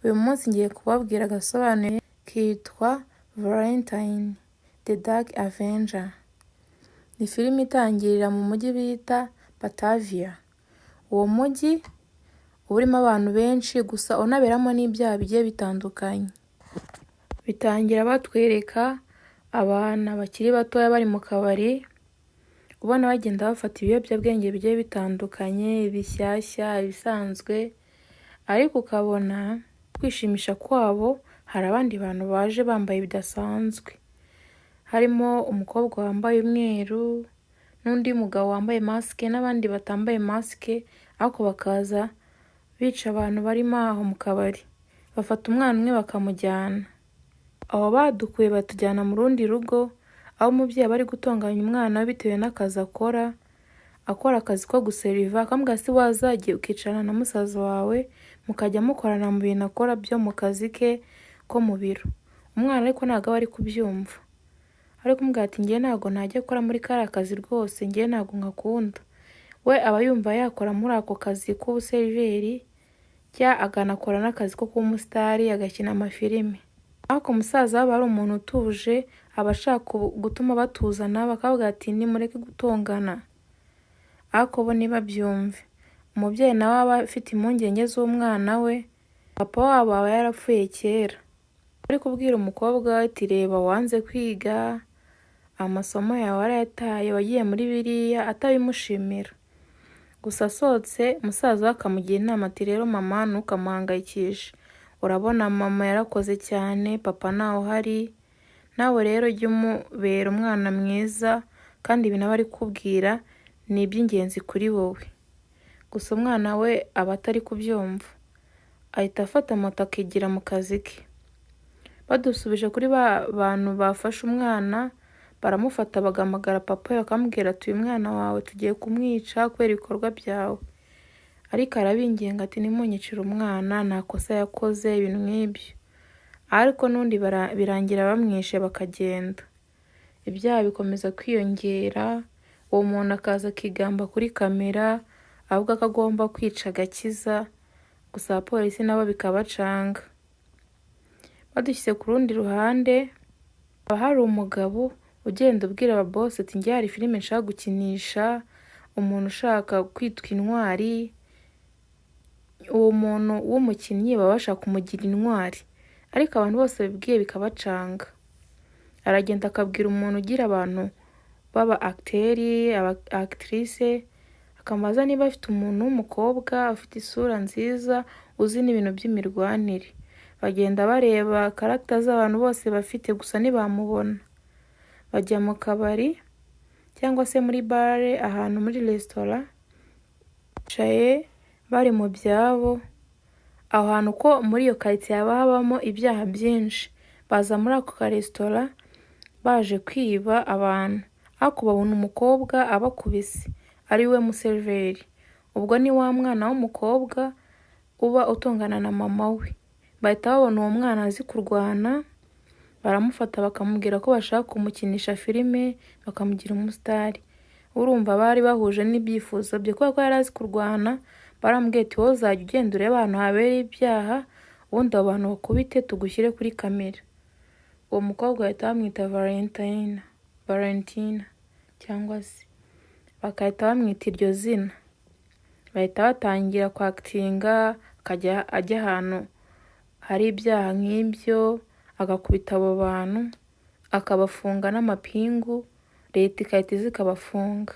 Uyu munsi ngiye kubabwira agasobanuye kitwa Valentine The Dark Avenger. Ni filime itangirira mu mujyi bita Batavia. Uwo mujyi urimo abantu benshi gusa unaberamo n'ibyaha bigiye bitandukanye. Bitangira batwereka abana bakiri batoya bari mu kabari, ubona bagenda bafata ibiyobyabwenge bigiye bitandukanye, ibishyashya, ibisanzwe, ariko ukabona kwishimisha kwabo hari abandi bantu baje bambaye bidasanzwe. Harimo umukobwa wambaye umweru n'undi mugabo wambaye maske n'abandi batambaye maske, ariko bakaza bica abantu barimo aho mu kabari. Bafata umwana umwe bakamujyana. Abo badukuye batujyana mu rundi rugo, aho umubyeyi bari gutunganya umwana bitewe n'akazi akora akazi ko guseriva, akambwira si wazagiye ukicarana na musaza wawe mukajya mukorana mu bintu akora byo mu kazi ke ko mu biro. Umwana ariko ntago ari kubyumva, ariko umbwira ati ngiye ntago najya gukora muri kariya kazi rwose, ngiye ntago nkakunda. We aba yumva yakora muri ako kazi k'ubuseriveri cyangwa aganakora n'akazi ko kuba umusitari agakina amafilime. Ariko umusaza aba ari umuntu utuje, aba ashaka gutuma batuzana, bakavuga ati nimureke gutongana. Ariko bo ntibabyumve. Umubyeyi nawe aba afite impungenge z'umwana we, papa wabo aba yarapfuye kera. Ari kubwira umukobwa ati reba wanze kwiga, amasomo yawe arayataye, wagiye muri biriya atabimushimira. Gusa asohotse umusaza akamugira inama ati rero mama ntukamuhangayikishe, urabona mama yarakoze cyane, papa ntawe uhari, nawe rero jya umubera umwana mwiza kandi ibintu aba ari kubwira ni iby'ingenzi kuri wowe. Gusa umwana we aba atari kubyumva, ahita afata moto akigira mu kazi ke. Badusubije kuri bantu bafashe umwana, baramufata bagamagara papa we bakamubwira ati uyu mwana wawe tugiye kumwica kubera ibikorwa byawe. Ariko arabinginga ati nimunyicira umwana, nta kosa yakoze, ibintu nk'ibyo. Ariko n'undi birangira bamwishe bakagenda. Ibyaha bikomeza kwiyongera, uwo muntu akaza akigamba kuri kamera avuga ko agomba kwica agakiza, gusa abapolisi nabo bikabacanga. Badushyize ku rundi ruhande, haba hari umugabo ugenda ubwira ababosi ati ngiye hari filime nshaka gukinisha, umuntu ushaka kwitwa intwari. Uwo muntu w'umukinnyi baba bashaka kumugira intwari, ariko abantu bose babibwiye bikabacanga. Aragenda akabwira umuntu ugira abantu baba acteri, actrice, akamaza niba afite umuntu w'umukobwa ufite isura nziza uzi n'ibintu by'imirwanire. Bagenda bareba character z'abantu bose bafite, gusa ntibamubona. Bajya mu kabari cyangwa se muri bare, ahantu muri restaurant, bicaye bari mu byabo. Aho hantu ko muri iyo quartier habamo ibyaha byinshi, baza muri ako ka restaurant baje kwiba abantu, ariko babona umukobwa abakubise ari we museriveri. Ubwo ni wa mwana w'umukobwa uba utongana na mama we. Bahita babona uwo mwana azi kurwana, baramufata bakamubwira ko bashaka kumukinisha filime bakamugira umusitari. Urumva bari bahuje n'ibyifuzo bye, kubera ko yari azi kurwana, barambwiye ati wowe uzajya ugenda ureba ahantu habereye ibyaha ubundi abo bantu bakubite tugushyire kuri kamera. Uwo mukobwa bahita bamwita Valentina cyangwa se bakahita bamwita iryo zina. Bahita batangira kwakitinga akajya ajya ahantu hari ibyaha nk'ibyo agakubita abo bantu akabafunga n'amapingu, leta ikahita iza ikabafunga.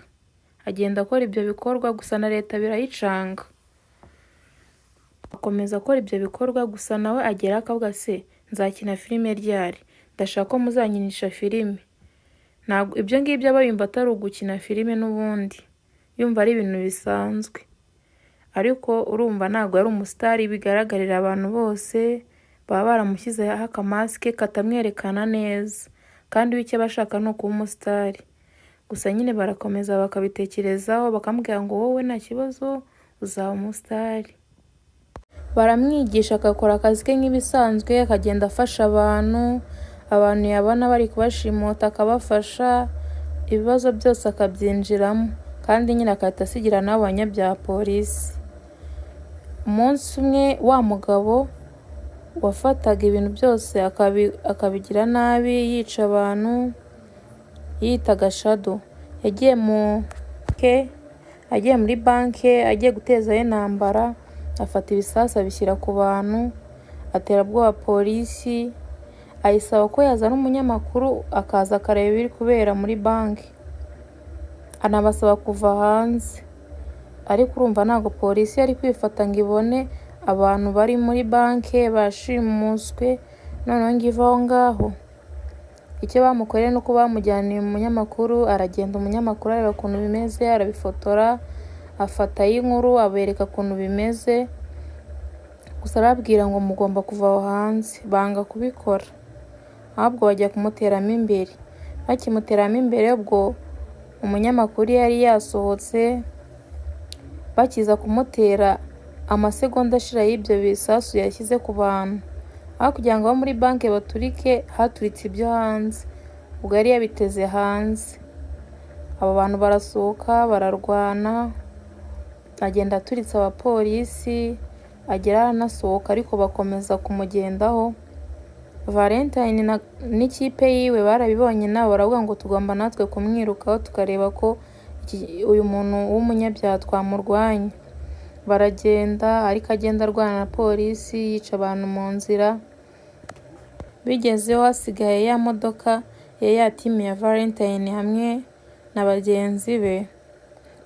Agenda akora ibyo bikorwa gusa na leta birayicanga. Akomeza akora ibyo bikorwa gusa nawe agera akavuga se nzakina filime ryari, ndashaka ko muzanyinisha filime. Ntabwo ibyo ngibyo aba yumva atari ugukina filime n'ubundi, yumva ari ibintu bisanzwe. Ariko urumva ntabwo yari umusitari bigaragarira abantu bose, baba baramushyizeho akamasike katamwerekana neza, kandi we icyo aba ashaka ni ukuba umusitari. Gusa nyine barakomeza bakabitekerezaho bakamubwira ngo wowe nta kibazo uzaba umusitari. Baramwigisha agakora akazi ke nk'ibisanzwe, akagenda afasha abantu yabona bari kubashimuta akabafasha, ibibazo byose akabyinjiramo, kandi nyine akahita asigira n'abo banyabyaha polisi. Umunsi umwe wa mugabo wafataga ibintu byose akabigira nabi yica abantu yitaga Shadow yagiye muri banki agiye gutezayo intambara, afata ibisasu abishyira ku bantu, atera ubwoba polisi, ayisaba ko yazana umunyamakuru akaza akareba ibiri kubera muri banki, anabasaba kuva hanze. Ariko urumva ntabwo polisi yari kwifata ngo ibone abantu bari muri banki bashimuswe noneho ngo ive aho ngaho. Icyo bamukoreye ni uko bamujyaniye umunyamakuru, aragenda umunyamakuru areba ukuntu bimeze, arabifotora, afata y'inkuru abereka ukuntu bimeze, gusa arababwira ngo mugomba kuva aho hanze. Banga kubikora, ahubwo bajya kumuteramo imbere. Bakimuteramo imbere ubwo umunyamakuru yari yasohotse, bakiza kumutera amasegonda ashira y'ibyo bisasu yashyize ku bantu. Aho kugira ngo abo muri banki baturike, haturitse ibyo hanze, ubwo yari yabiteze hanze. Abo bantu barasohoka bararwana, agenda aturitse abapolisi, agera aranasohoka ariko bakomeza kumugendaho. Valentine n'ikipe yiwe barabibonye nabo baravuga ngo tugomba natwe kumwirukaho tukareba ko uyu muntu w'umunyabyaha twamurwanya. Baragenda ariko agenda arwana na polisi yica abantu mu nzira. Bigezeho hasigaye ya modoka ya timu ya Valentine hamwe na bagenzi be,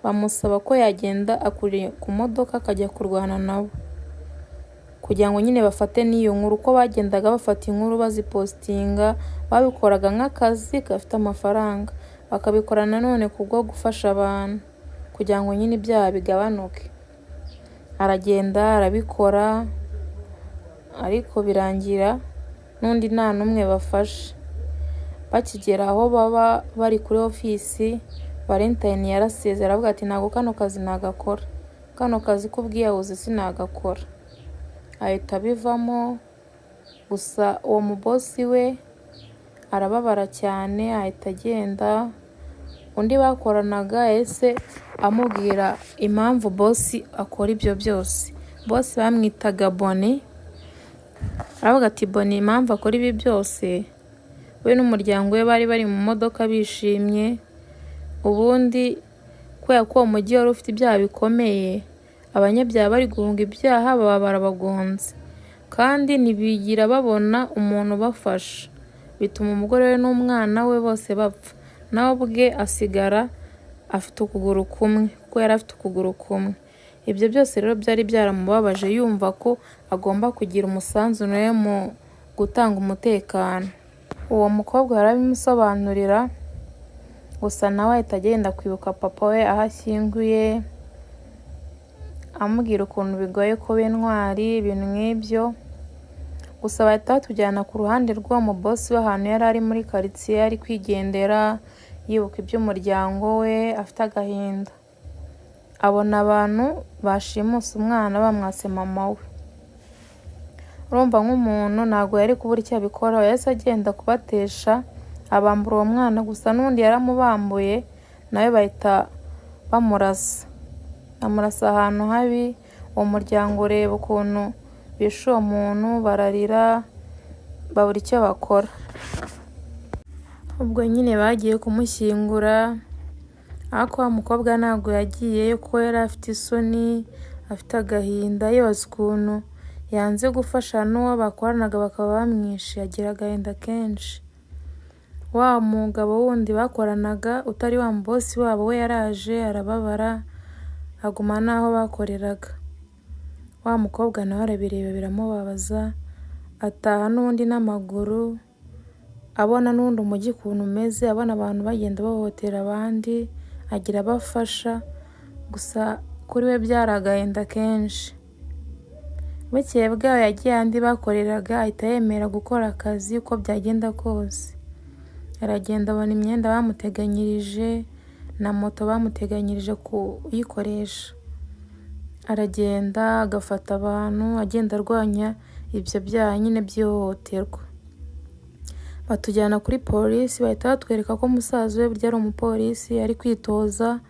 bamusaba ko yagenda akuriye ku modoka akajya kurwana nabo kugira ngo nyine bafate n'iyo nkuru. Uko bagendaga bafata inkuru bazipostinga, babikoraga nk'akazi gafite amafaranga, bakabikora nanone kubwo gufasha abantu kugira ngo nyine ibyaha bigabanuke. Aragenda arabikora ariko birangira n'undi nta n'umwe bafashe. Bakigera aho baba bari kuri ofisi, Valentine yarasezera aravuga ati ntabwo kano kazi nagakora, kano kazi k'ubwiyahuzi sinagakora. Ahita abivamo, gusa uwo mubosi we arababara cyane ahita agenda. Undi bakoranaga ese amubwira impamvu bosi akora ibyo byose. Bosi bamwitaga Boni, aravuga ati Boni impamvu akora ibi byose, we n'umuryango we bari mu modoka bishimye. Ubundi kubera ko uwo mujyi wari ufite ibyaha bikomeye, abanyabyaha bari guhunga ibyaha baba barabagonze, kandi ntibigira babona umuntu ubafasha. Bituma umugore we n'umwana we bose bapfa, nawe ubwe asigara afite ukuguru kumwe kuko yari afite ukuguru kumwe. Ibyo byose rero byari byaramubabaje, yumva ko agomba kugira umusanzu nawe mu gutanga umutekano. Uwo mukobwa yarabimusobanurira, gusa nawe ahita agenda kwibuka papa we aho ashyinguye, amubwira ukuntu bigoye kuba intwari, ibintu nk'ibyo. Gusa bahita batujyana ku ruhande rw'uwo mubosi w'ahantu yari ari muri karitsiye ari kwigendera, yibuka iby'umuryango we, afite agahinda. Abona abantu bashimuse umwana bamwase mama we. Urumva nk'umuntu ntabwo yari kubura icyo abikora, yahise agenda kubatesha abambura uwo mwana, gusa n'undi yaramubambuye nawe bahita bamurasa ahantu habi. uwo muryango ureba ukuntu bishe uwo muntu, bararira babura icyo bakora. Ubwo nyine bagiye kumushyingura, ariko wa mukobwa ntabwo yagiyeyo kuko yari afite isoni, afite agahinda, yibaza ukuntu yanze gufasha n'uwo bakoranaga bakaba bamwishe, agira agahinda kenshi. Wa mugabo wundi bakoranaga utari wa bosi wabo we yaraje arababara, aguma n'aho bakoreraga. Wa mukobwa nawe arabireba biramubabaza, ataha n'undi n'amaguru, abona n'undi umujyi ukuntu umeze, abona abantu bagenda bahohotera abandi, agira abafasha, gusa kuri we byari agahinda kenshi. Bukeye bwaho yagiye andi bakoreraga, ahita yemera gukora akazi uko byagenda kose. Aragenda abona imyenda bamuteganyirije na moto bamuteganyirije kuyikoresha. Aragenda agafata abantu, agenda arwanya ibyo byaha nyine by'ihohoterwa. Batujyana kuri polisi, bahita batwereka ko musaza we burya ari umupolisi, ari kwitoza,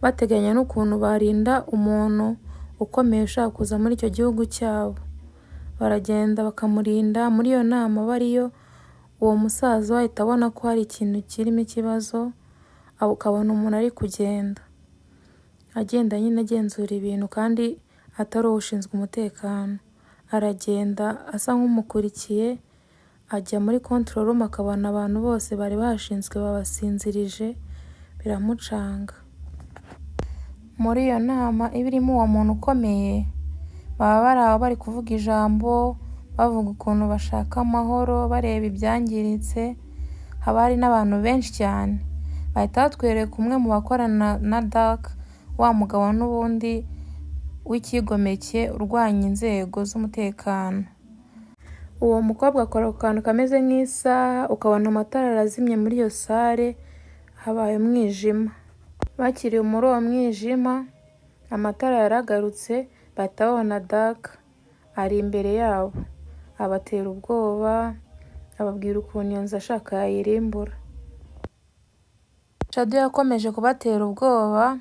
bateganya n'ukuntu barinda umuntu ukomeye ushaka kuza muri icyo gihugu cyabo. Baragenda bakamurinda. Muri iyo nama bariyo, uwo musaza ahita abona ko hari ikintu kirimo ikibazo, ukabona umuntu ari kugenda agenda nyine agenzura ibintu kandi atari ushinzwe umutekano. Aragenda asa nk'umukurikiye, ajya muri control room, akabona abantu bose bari bashinzwe babasinzirije, biramucanga. Muri iyo nama iba irimo uwo muntu ukomeye, baba bari aho bari kuvuga ijambo, bavuga ukuntu bashaka amahoro, bareba ibyangiritse. Haba hari n'abantu benshi cyane. Bahita batwereka umwe mu bakorana na Dark, wa mugabo n'ubundi w'ikigomeke urwanya inzego z'umutekano. Uwo mukobwa akora ku kantu kameze nk'isaha, ukabona amatara arazimye muri iyo sare, habaye umwijima. Bakiriye muri uwo mwijima, amatara yaragarutse, bahita babona Dark ari imbere yabo, abatera ubwoba, ababwira ukuntu iyo nzu ashaka yayirimbura. Shadow yakomeje kubatera ubwoba,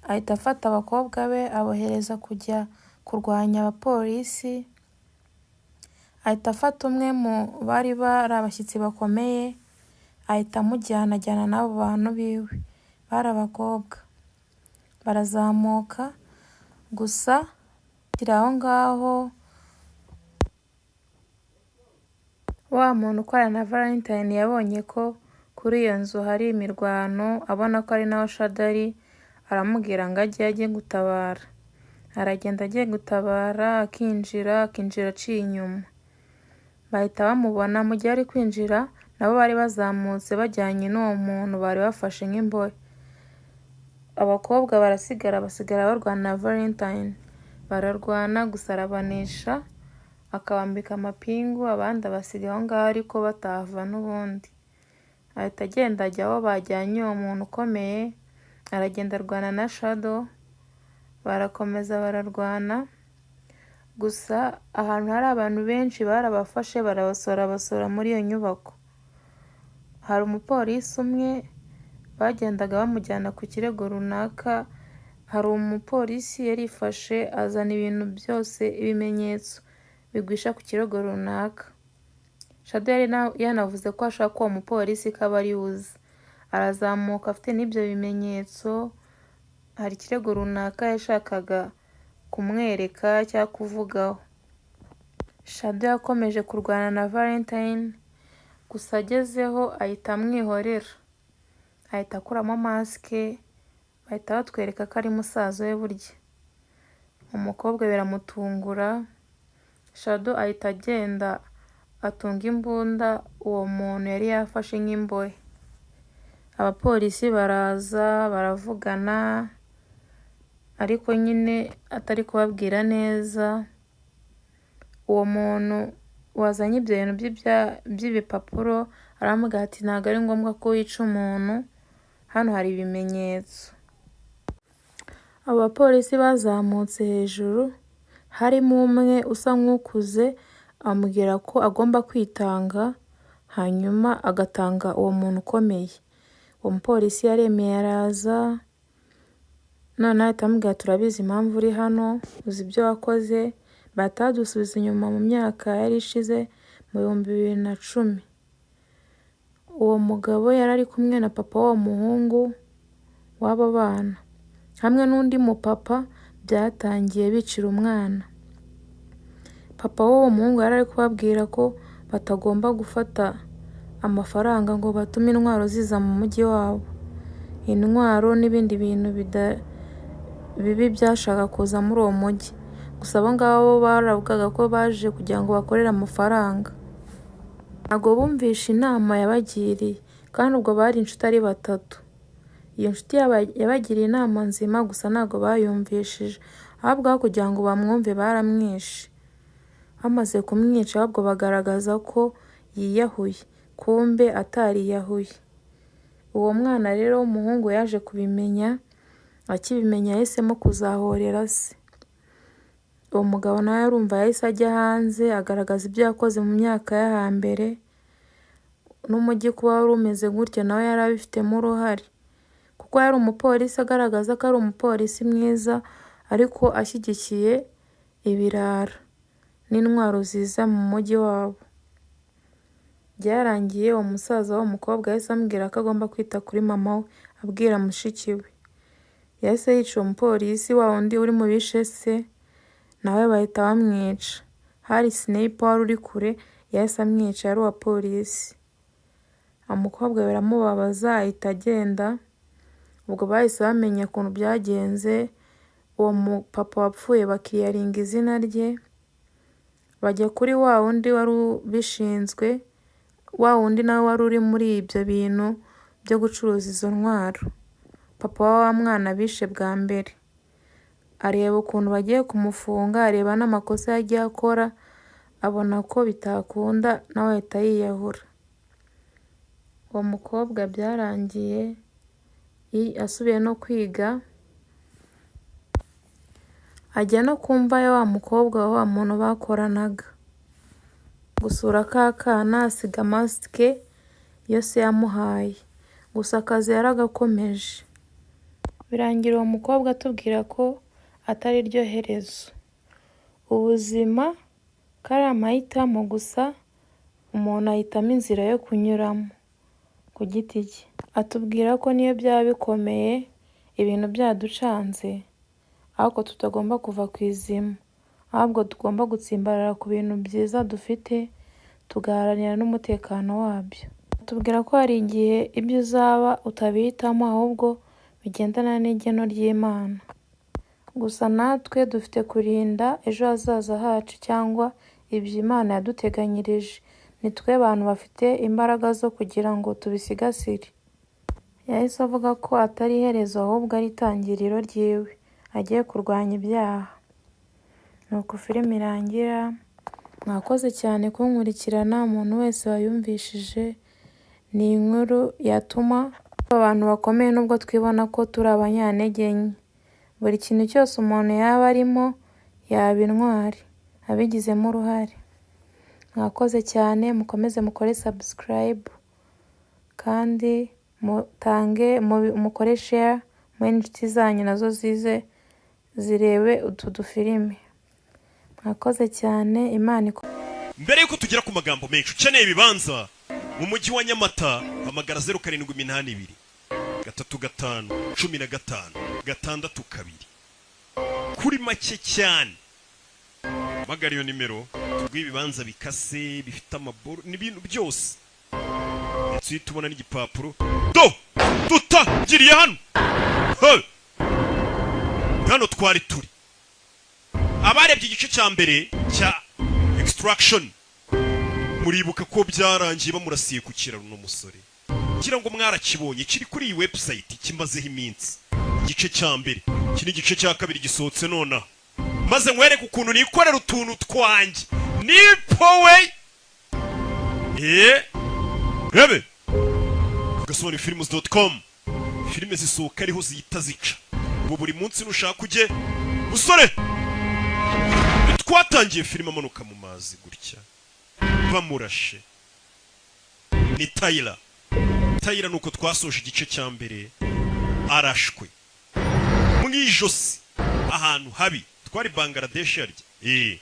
ahita afata abakobwa be abohereza kujya kurwanya abapolisi. Ahita afata umwe mu bari abashyitsi bakomeye, ahita amujyana n'abo bantu biwe, bari abakobwa. Barazamuka, gusa kiri aho ngaho wa muntu ukorana na Valentine yabonye ko kuri iyo nzu hari imirwano, abona ko ari naho Shadow ari, aramubwira ngo ajye gutabara. Aragenda agiye gutabara, akinjira aciye inyuma. Bahita bamubona mu gihe ari kwinjira, nabo bari bazamutse bajyanye n'uwo muntu bari bafashe nk'imbohe. Abakobwa basigara barwana na Valentine, bararwana gusa arabanesha, akabambika amapingu, abandi abasiga aho ngaho ariko batahava n'ubundi. Ahita agenda ajya aho bajyanye uwo muntu ukomeye, aragenda arwana na Shadow, barakomeza bararwana. Gusa ahantu hari abantu benshi barabafashe, basora muri iyo nyubako. Hari umupolisi umwe bagendaga bamujyana ku kirego runaka. Hari umupolisi yarifashe azana ibintu byose, ibimenyetso bigwisha ku kirego runaka. Shadow yari yanavuze ko ashaka ko uwo mupolisi kaba ari uzi. Arazamuka afite n'ibyo bimenyetso, hari ikirego runaka yashakaga kumwereka cyangwa kuvugaho. Shadow yakomeje kurwana na Valentine, gusa agezeho ahita amwihorera, ahita akuramo masike, bahita batwereka ko ari musaza we burya. Umukobwa biramutungura, Shadow ahita agenda atunga imbunda uwo muntu yari yafashe nk'imbohe. Abapolisi baraza baravugana, ariko nyine atari kubabwira neza. Uwo muntu wazanye ibyo bintu by'ibipapuro aramubwira ati ntabwo ari ngombwa ko wica umuntu, hano hari ibimenyetso. Abo bapolisi bazamutse hejuru, harimo umwe usa nk'ukuze, amubwira ko agomba kwitanga, hanyuma agatanga uwo muntu ukomeye. Uwo mupolisi yaremeye araza, none ahita amubwira turabizi impamvu uri hano, uzi ibyo wakoze, batadusubiza inyuma mu myaka yari ishize mu 2010. Uwo mugabo yari ari kumwe na papa w'uwo muhungu w'aba bana hamwe n'undi mupapa, byatangiye bicira umwana. Papa w'uwo muhungu yari ari kubabwira ko batagomba gufata amafaranga ngo batume intwaro ziza mu mujyi wabo, intwaro n'ibindi bintu bibi byashaka kuza muri uwo mujyi. Gusa abo ngabo baravugaga ko baje kugira ngo bakorere amafaranga, ntabwo bumvishe inama yabagiriye, kandi ubwo bari inshuti ari batatu. Iyo nshuti yabagiriye inama nzima, gusa ntabwo bayumvishije, ahubwo kugira ngo bamwumve baramwishe. Bamaze kumwica ahubwo bagaragaza ko yiyahuye, kumbe atariyahuye. Uwo mwana rero w'umuhungu yaje kubimenya, akibimenya yahisemo kuzahorera se. Uwo mugabo nawe arumva yahise ajya hanze agaragaza ibyo yakoze mu myaka yo hambere, n'umujyi kuba wari umeze gutyo nawe yari abifitemo uruhare, kuko yari umupolisi, agaragaza ko ari umupolisi mwiza ariko ashyigikiye ibirara n'intwaro ziza mu mujyi wabo. Byarangiye uwo musaza w'umukobwa yahise amubwira ko agomba kwita kuri mama we, abwira mushiki we. Yahise yica uwo mupolisi wa wundi uri mu bishe se, nawe bahita bamwica. Hari sniper wari uri kure, yahise amwica, yari uwa polisi. Umukobwa biramubabaza ahita agenda. Ubwo bahise bamenya ukuntu byagenze, uwo mupapa wapfuye bakiyaringa izina rye, bajya kuri wa wundi wari ubishinzwe, wa wundi nawe wari uri muri ibyo bintu byo gucuruza izo ntwaro, papa wa mwana bishe bwa mbere. Areba ukuntu bagiye kumufunga, areba n'amakosa yagiye akora, abona ko bitakunda, nawe ahita yiyahura. Uwo mukobwa byarangiye asubiye no kwiga, ajya no kumva ya wa mukobwa wa muntu bakoranaga gusura ka kana, asiga masike yose yamuhaye, gusa akazi yaragakomeje. Birangira uwo mukobwa atubwira ko atari ryo herezo, ubuzima kari amahitamo, gusa umuntu ahitamo inzira yo kunyuramo ku giti cye. Atubwira ko niyo byaba bikomeye, ibintu byaducanze, ahubwo tutagomba kuva ku izima, ahubwo tugomba gutsimbarara ku bintu byiza dufite, tugaharanira n'umutekano wabyo. Atubwira ko hari igihe ibyo uzaba utabihitamo, ahubwo bigendana n'igeno ry'Imana. Gusa natwe dufite kurinda ejo hazaza hacu, cyangwa ibyo Imana yaduteganyirije. Ni twe abantu bafite imbaraga zo kugira ngo tubisigasire. Yahise avuga ko atari iherezo, ahubwo ari itangiriro ryiwe, agiye kurwanya ibyaha. Nuko filime irangira. Mwakoze cyane kunkurikirana, umuntu wese wayumvishije. Ni inkuru yatuma abantu bakomeye, nubwo twibona ko turi abanyantege nke. Buri kintu cyose umuntu yaba arimo, yaba intwari, abigizemo uruhare. Mwakoze cyane, mukomeze mukore subscribe, kandi mukore share, muhe inshuti zanyu nazo zize zirebe utu dufilime. Mwakoze cyane, Imana mbere yuko tugera ku magambo menshi, ukeneye ibibanza mu mujyi wa Nyamata, hamagara 0782 35 15 662 kuri make cyane. Hamagara iyo nimero, tuguhe ibibanza bikase, bifite amaboro n'ibintu byose, ndetse uhita ubona n'igipapuro. Tutangiriye hano, hano twari turi. Abarebye igice cya mbere cya Extraction, muribuka ko byarangiye bamurasiye ku kiraro n'umusore. Kira ngo mwarakibonye, kiri kuri iyi website kimazeho iminsi. Igice cya mbere, kini gice cya kabiri gisohotse nona, maze nkwereke ukuntu nikorera utuntu twanjye. Nipowe rebe Agasobanuyefilms.com. Filime zisohoka ariho zihita zica. Ubu buri munsi nushaka ujye musore, twatangiye filime amanuka mu mazi gutya bamurashe. Ni Tyler nuko twasoje igice cya mbere arashwe. mwijosi ahantu habi twari Bangladesh yarya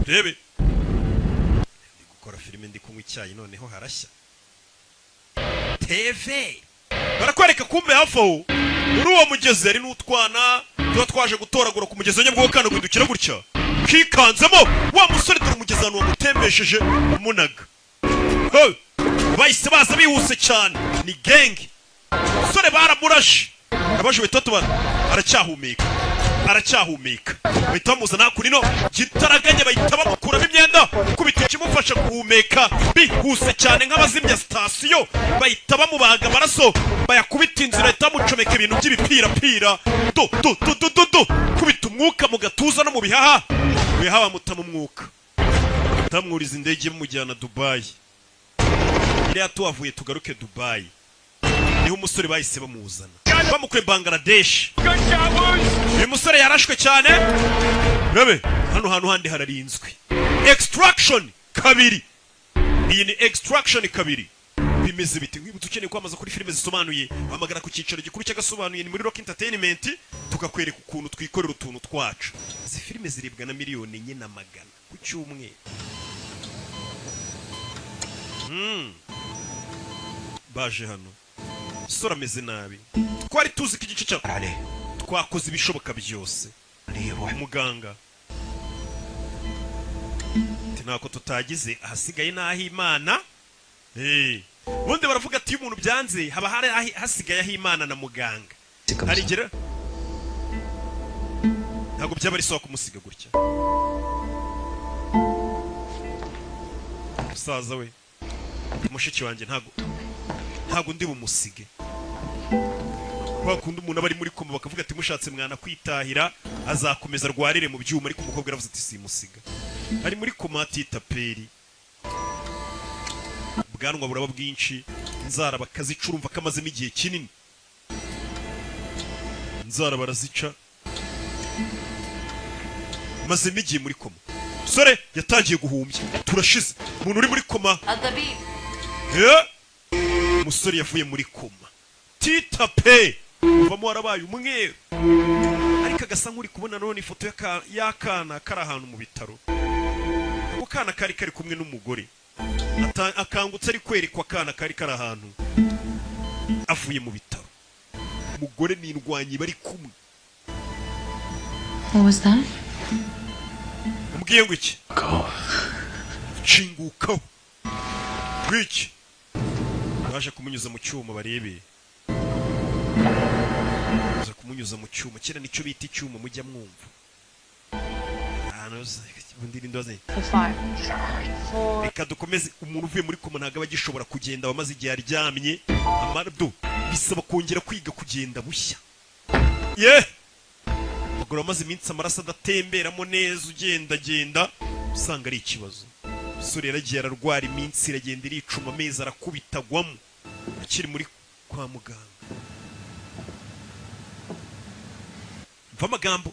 rebe ndi gukora filime ndi kunywa icyayi noneho harashya TV barakwereka kumbe hafaho muri uwo mugezi ari n'utwana tuba twaje gutoragura ku mugezi nyabwo kana guhindukira gutya kikanzemo wa musore dore umugezi ahantu wamutembesheje umunaga bahise baza bihuse cyane ni genge musore baramurashe abaje bitoto aracyahumeka bahita bamuzana kuri no gitaraganye bahita bamukuramo imyenda kubita ikimufasha guhumeka bihuse cyane nk'abazimya sitasiyo bahita bamubaga amaraso bayakubita inzira bahita bamucomeka ibintu by'ibipirapira kubita umwuka mu gatuza no mu bihaha bamutama umwuka batamwuriza indege bamujyana Dubai iriya tuhavuye tugaruke Dubai niho umusore bahise bamuzana bamukuye Bangladesh uyu musore yarashwe cyane rebe hano hantu handi hararinzwe extraction kabiri iyi ni extraction kabiri bimeze biti nk'ibutse ukeneye kwamaza kuri filime zisobanuye hamagara ku cyicaro gikuru cy'agasobanuye ni muri Rocky Entertainment tukakwereka ukuntu twikorera utuntu twacu izi filime ziribwa na miliyoni enye na magana ku cyumweru baje hano sora ameze nabi twari tuzi ko igice cya twakoze ibishoboka byose muganga ntako tutagize ahasigaye naho Imana bundi baravuga ati umuntu byanze haba hari hasigaye aho Imana na muganga harigera ntago byaba ari so kumusiga gutya musaza we mushiki wanjye ntago ndi bumusige bakunda umuntu abari muri koma bakavuga ati mushatse mwana kwitahira azakomeza rwarire mu byuma ariko umukobwa aravuze ati simusiga ari muri koma atitaperi bwanwa buraba bwinshi inzara bakazicurumva kamazemo igihe kinini inzara barazica mazemo igihe muri koma sore yatangiye guhumbya turashize umuntu uri muri koma umusore yavuye muri koma titape uvamo warabaye umweru ariko agasa nk'uri kubona none ifoto y'akana kari ahantu mu bitaro ako kana kari kumwe n'umugore akangutse ari kwerekwa akana kari ahantu avuye mu bitaro umugore n'indwanyi bari kumwe. What was that? Umbwiye ngo iki? Cingukaho wiki baje kumunyuza mu cyuma barebe baje kumunyuza mu cyuma kera nicyo bita icyuma mujya mwumva bundiri ndoze reka dukomeze. Umuntu uvuye muri koma ntago abagishobora kugenda bamaze igihe aryamye amardo bisaba kongera kwiga kugenda bushya bagora amaze iminsi amaraso adatemberamo neza ugendagenda usanga ari ikibazo. Sore yaragiye ararwara iminsi iragenda iricuma amezi arakubitagwamo akiri muri kwa muganga. Mva amagambo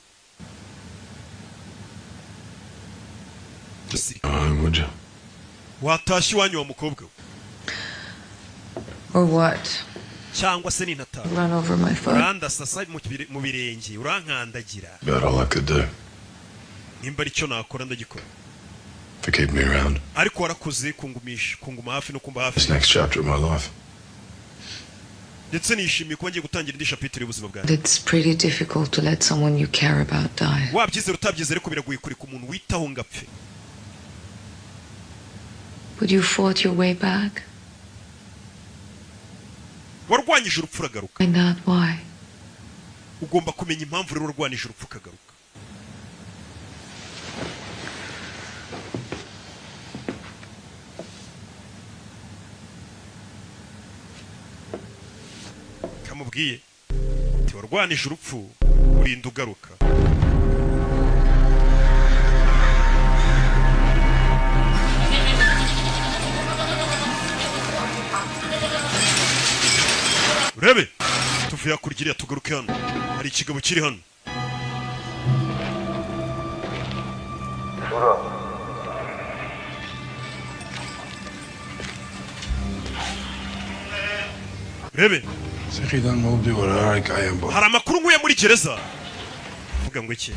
watashye iwanyu wa mukobwa Or what? cyangwa se ninataha Run over my foot. uranda sasa mu birenge urankandagira. About all I could do. Nimba ari cyo nakora ndagikora. To keep me around. Ariko warakoze kungumisha kunguma hafi no kumba hafi. This next chapter of my life. Ndetse nishimiye kuba ngiye gutangira indi chapter y'ubuzima bwanjye. It's pretty difficult to let someone you care about die. Wabyizera utabyizera ariko biragoye kureka umuntu witaho ngapfe. But you fought your way back. Warwanyije urupfu uragaruka. Find out why. Ugomba kumenya impamvu rero warwanyije urupfu ukagaruka. Kamubwiye ati warwanije urupfu urinda ugaruka. Urebe tuvuye kurigiriya tugaruke hano hari ikigabo kiri hano. Urebe Zechidan mobi orara kayembo. hari amakuru nkuye muri gereza vuga ngo iki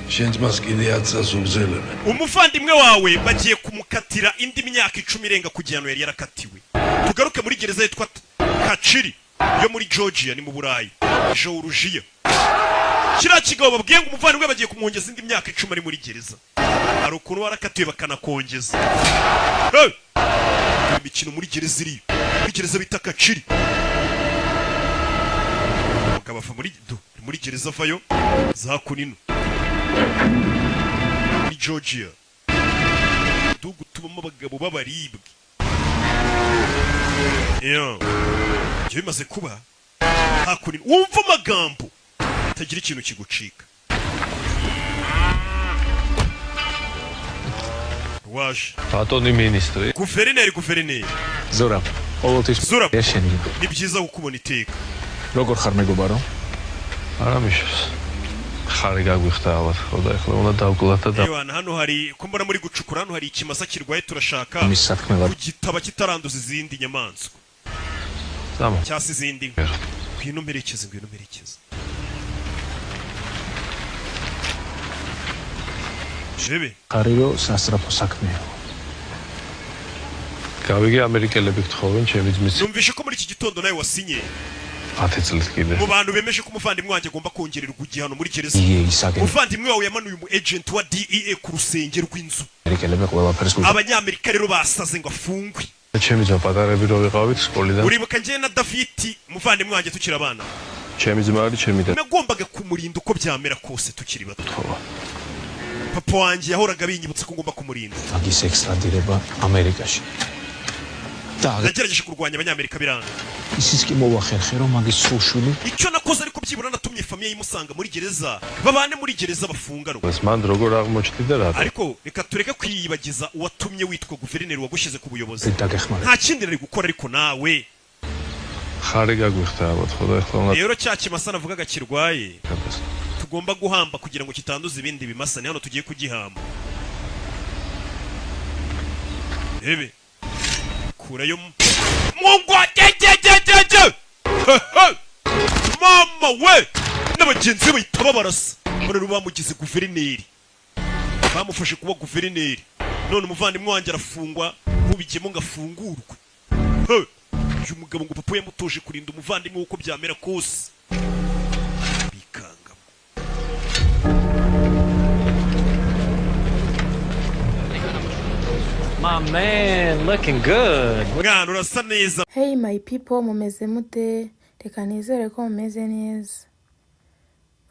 Shens maskidiyatsa subzele. umuvandimwe wawe bagiye kumukatira indi myaka 10 irenga ku gihano yari yarakatiwe tugaruke muri gereza yitwa Kachiri yo muri Georgia ni mu Burayi Georgia kira kigabo babwiye ngo umuvandimwe bagiye kumwongeza indi myaka 10 ari muri gereza hari ukuntu barakatiwe bakanakongeza imikino muri gereza iri muri gereza bita Kachiri bakabava muri gereza vayo za kunino muri Georgia tubamo abagabo b'abaribwe iyo bimaze kuba hakunino wumva amagambo tagira ikintu kigucika waje ბატონი მინისტრი guverineri ზურაბ ყოველთვის Ზურაბ. შეშენია ni byiza gukubona iteka როგორ ხარ მეგობარო არა მიშოს ხარი გაგვიხდა ალბათ ხო და ეხლა უნდა დავკლათ და Ewana hano hari kumbona muri gucukura hano hari ikimasa kirwaye turashaka მის საქმეა kugitaba kitaranduza izindi nyamaswa ზამო cyase izindi ngwino mperekeze Jebe ხარიო სასწრაფო საქმეა გავიგე ამერიკელები გთხოვენ ჩემი ძმის numvishe ko muri iki gitondo nawe wasinye 10 წლის კიდე mu bantu bemeje ko umuvandimwe wanjye agomba kongererwa igihano muri gereza იე ისაგენ umuvandimwe wawe yamanuye umu agent wa DEA ku rusenge rw'inzu ამერიკელები ყველაფერს გულს abanyamerika rero basaze ngo afungwe ჩემი ძმა პატარები რო ვიყავით სკოლიდან uribuka njye na David umuvandimwe wanjye tukiri abana ჩემი ძმა არის ჩემი და nagombaga kumurinda uko byamera kose tukiri bato papa wanjye yahoraga binyibutsa ko ngomba kumurinda მაგის ექსტრადირება ამერიკაში და nagerageje kurwanya abanyamerika biranga ისიც კი მოვახერხე რომ მაგის სულშვილი icyo nakoze ariko byibura natumye famiye yimusanga muri gereza babane muri gereza bafunganwa ეს მან როგორ აღმოჩნდა რა ariko reka tureke kwiyibagiza uwatumye witwa guverineri wagushyize ku buyobozi დაგეხმარა nta kindi nari gukora ariko nawe ხარი გაგვიხდა ალბათ ხო და ეხლა უნდა rero cya kimasa navugaga kirwaye tugomba guhamba kugira ngo kitanduza ibindi bimasa ni hano tugiye kugihamba ebe kurayo mungwa jejejeje mama we n'abagenzi bahita babarasa none bamugize guverineri bamufashe kuba guverineri none umuvandimwe wanjye arafungwa mubigemo ngafungurwe uyu mugabo ngo papa yamutoje kurinda umuvandimwe uko byamera kose bikangamo My man, looking good. mwana urasa neza Hey my people mumeze mute reka nizere ko mumeze neza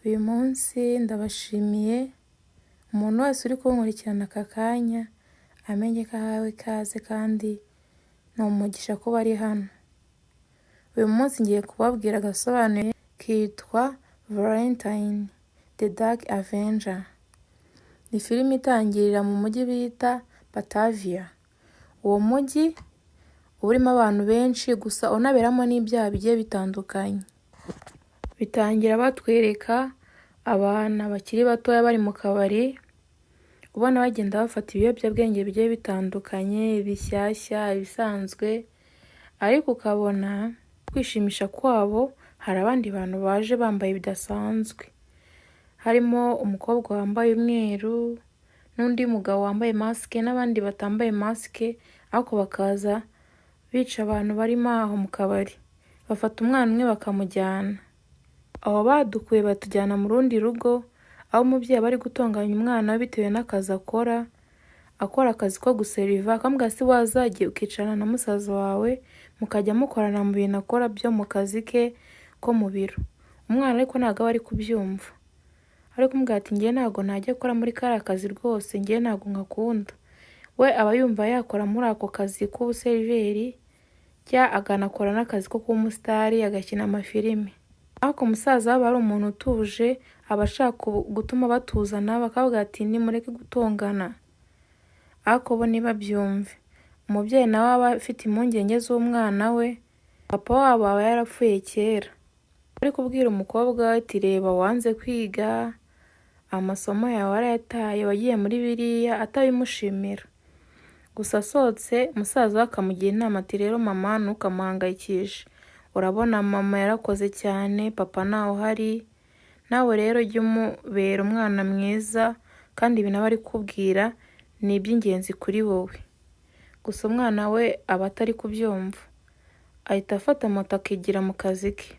uyu munsi ndabashimiye umuntu wese uri kunkurikirana aka kanya amenye ko ahawe ikaze kandi ni umugisha kuba ari hano uyu munsi ngiye kubabwira agasobanuye kitwa Valentine The Dark Avenger ni filime itangirira mu mujyi bita Batavia uwo mujyi urimo abantu benshi gusa unaberamo n'ibyaha bigiye bitandukanye bitangira batwereka abana bakiri batoya bari mu kabari ubona bagenda bafata ibiyobyabwenge bigiye bitandukanye bishyashya ibisanzwe ariko ukabona kwishimisha kwabo hari abandi bantu baje bambaye bidasanzwe harimo umukobwa wambaye umweru n'undi mugabo wambaye maske n'abandi batambaye maske ariko bakaza bica abantu barimo aho mu kabari bafata umwana umwe bakamujyana aho badukuye batujyana mu rundi rugo aho umubyeyi bari gutunganya umwana bitewe n'akazi akora akazi ko guseriva akambwira si wazagiye ukicarana na musaza wawe mukajya mukorana mu bintu akora byo mu kazi ke ko mu biro umwana ariko ntabwo aba ari kubyumva ariko umubwira ati ngiye ntabwo najya gukora muri kariya kazi rwose ngiye ntabwo nkakunda we aba yumva yakora muri ako kazi k'ubuseriveri cyangwa aganakora n'akazi ko kuba umusitari agakina amafilime ariko umusaza aba ari umuntu utuje aba ashaka gutuma batuzana bakavuga ati nimureke gutongana ariko bo ntibabyumve umubyeyi nawe aba afite impungenge z'umwana we papa wabo aba yarapfuye kera ari kubwira umukobwa ati reba wanze kwiga amasomo yawe warayataye wagiye muri biriya atabimushimira gusa asohotse umusaza we akamugira inama ati rero mama ntukamuhangayikishe urabona mama yarakoze cyane, papa ntawe uhari, nawe rero jya umubera umwana mwiza kandi ibintu aba ari kubwira ni iby'ingenzi kuri wowe. Gusa umwana we aba atari kubyumva, ahita afata moto akigira mu kazi ke.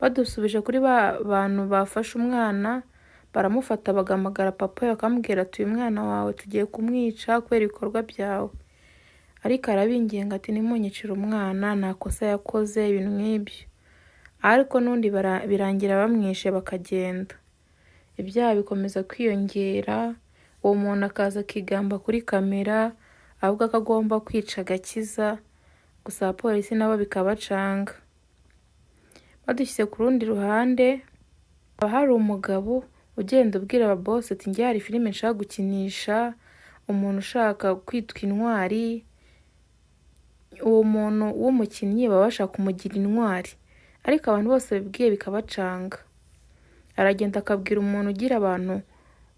Badusubije kuri ba bantu bafashe umwana, baramufata bagamagara papa bakamubwira ati uyu mwana wawe tugiye kumwica kubera ibikorwa byawe. Ariko arabinginga ati nimunyicire umwana, nta kosa yakoze, ibintu nk'ibyo. Ariko n'undi birangira bamwishe bakagenda. Ibyaha bikomeza kwiyongera, uwo muntu akaza akigamba kuri kamera avuga ko agomba kwica agakiza, gusa abapolisi nabo bikabacanga. Badushyize ku rundi ruhande, haba hari umugabo ugenda ubwira ababosi ati njye hari filime nshaka gukinisha, umuntu ushaka kwitwa intwari. Uwo muntu w'umukinnyi baba bashaka kumugira intwari, ariko abantu bose babibwiye bikabacanga. Aragenda akabwira umuntu ugira abantu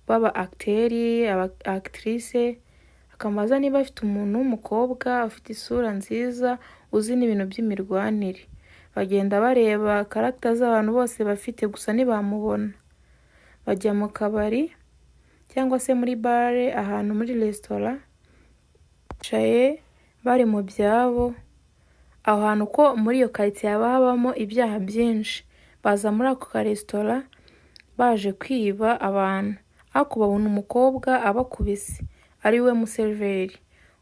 baba acteri, aba actrice, akamubaza niba afite umuntu w'umukobwa ufite isura nziza uzi n'ibintu by'imirwanire. Bagenda bareba character z'abantu bose bafite, gusa ntibamubona. Bajya mu kabari cyangwa se muri bare, ahantu muri restaurant, bicaye bari mu byabo. Aho hantu ko muri iyo quartier haba habamo ibyaha byinshi, baza muri ako ka restaurant baje kwiba abantu, ariko babona umukobwa abakubise ari we muserveri.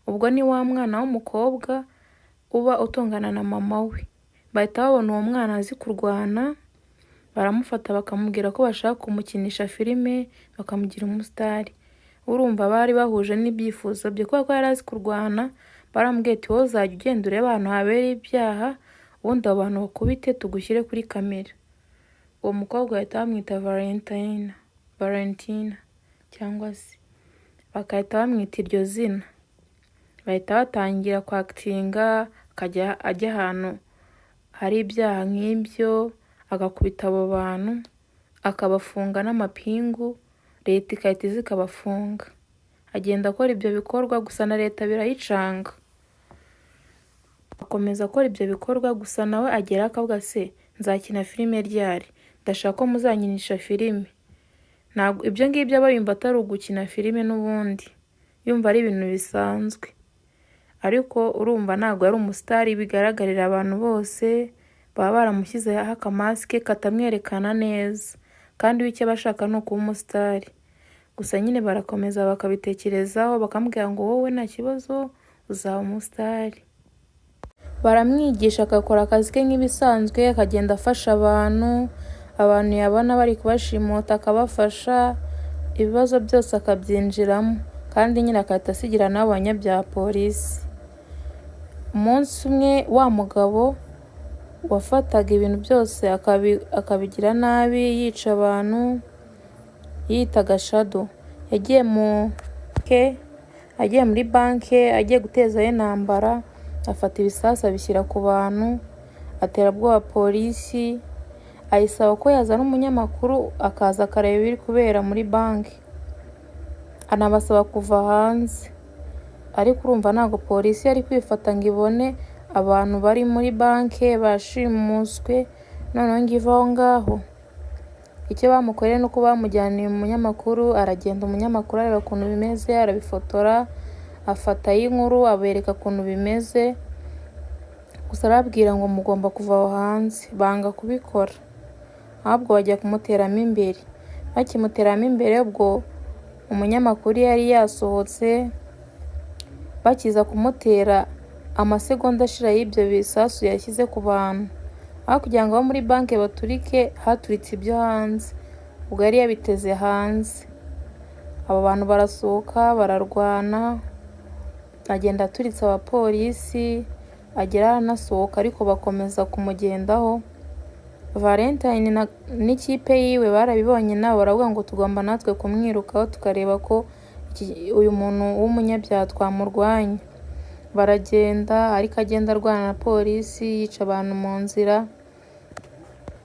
Ubwo ni wa mwana w'umukobwa uba utongana na mama we. Bahita babona uwo mwana azi kurwana, baramufata bakamubwira ko bashaka kumukinisha filime bakamugira umusitari. Urumva bari bahuje n'ibyifuzo bye, kubera ko yari azi kurwana. Baramubwiye ati wowe uzajya ugenda ureba ahantu habera ibyaha, ubundi abo bantu bakubite tugushyire kuri kamera. Uwo mukobwa bahita bamwita Valentina cyangwa se bakahita bamwita iryo zina. Bahita batangira kwakitinga, akajya ajya ahantu hari ibyaha nk'ibyo, agakubita abo bantu, akabafunga n'amapingu, leta ikahita iza ikabafunga. Agenda akora ibyo bikorwa, gusa na leta birayicanga. Akomeza akora ibyo bikorwa, gusa nawe agera akavuga se nzakina filime ryari, ndashaka ko muzanyinisha filime. Ntabwo ibyo ngibyo aba yumva atari ugukina filime n'ubundi, yumva ari ibintu bisanzwe. Ariko urumva ntabwo ari umusitari bigaragarira abantu bose, baba baramushyizeho akamasike katamwerekana neza, kandi icyo bashaka ni ukuba umusitari. Gusa nyine barakomeza bakabitekerezaho, bakamubwira ngo wowe nta kibazo uzaba umusitari. Baramwigisha agakora akazi ke nk'ibisanzwe, akagenda afasha abantu yabona bari kubashimuta akabafasha, ibibazo byose akabyinjiramo, kandi nyine akahita asigira n'abanyabyaha polisi. Umunsi umwe wa mugabo wafataga ibintu byose akabigira nabi, yica abantu, yitaga Shadow, yagiye muri banke agiye gutezayo intambara, afata ibisasu abishyira ku bantu, atera bwoba polisi, ayisaba ko yazana umunyamakuru akaza akareba ibiri kubera muri banki, anabasaba kuva hanze. Ariko urumva ntabwo polisi yari kwifata ngo ibone abantu bari muri banki bashimuswe noneho ngo ive aho ngaho. Icyo bamukoreye ni uko bamujyaniye umunyamakuru, aragenda umunyamakuru areba ukuntu bimeze, arabifotora, afatayo inkuru abereka ukuntu bimeze, gusa arababwira ngo mugomba kuva aho hanze. Banga kubikora, ahubwo bajya kumuteramo imbere. Bakimuteramo imbere, ubwo umunyamakuru yari yasohotse, bakiza kumutera amasegonda ashira y'ibyo bisasu yashyize ku bantu. Aho kugira ngo abo muri banki baturike, haturitse ibyo hanze, ubwo yari yabiteze hanze. Abo bantu barasohoka bararwana, agenda aturitse abapolisi, agera anasohoka, ariko bakomeza kumugendaho. Valentine n'ikipe yiwe barabibonye nabo baravuga ngo tugomba natwe kumwirukaho tukareba ko uyu muntu w'umunyabyaha twamurwanya. Baragenda, ariko agenda arwana na polisi, yica abantu mu nzira.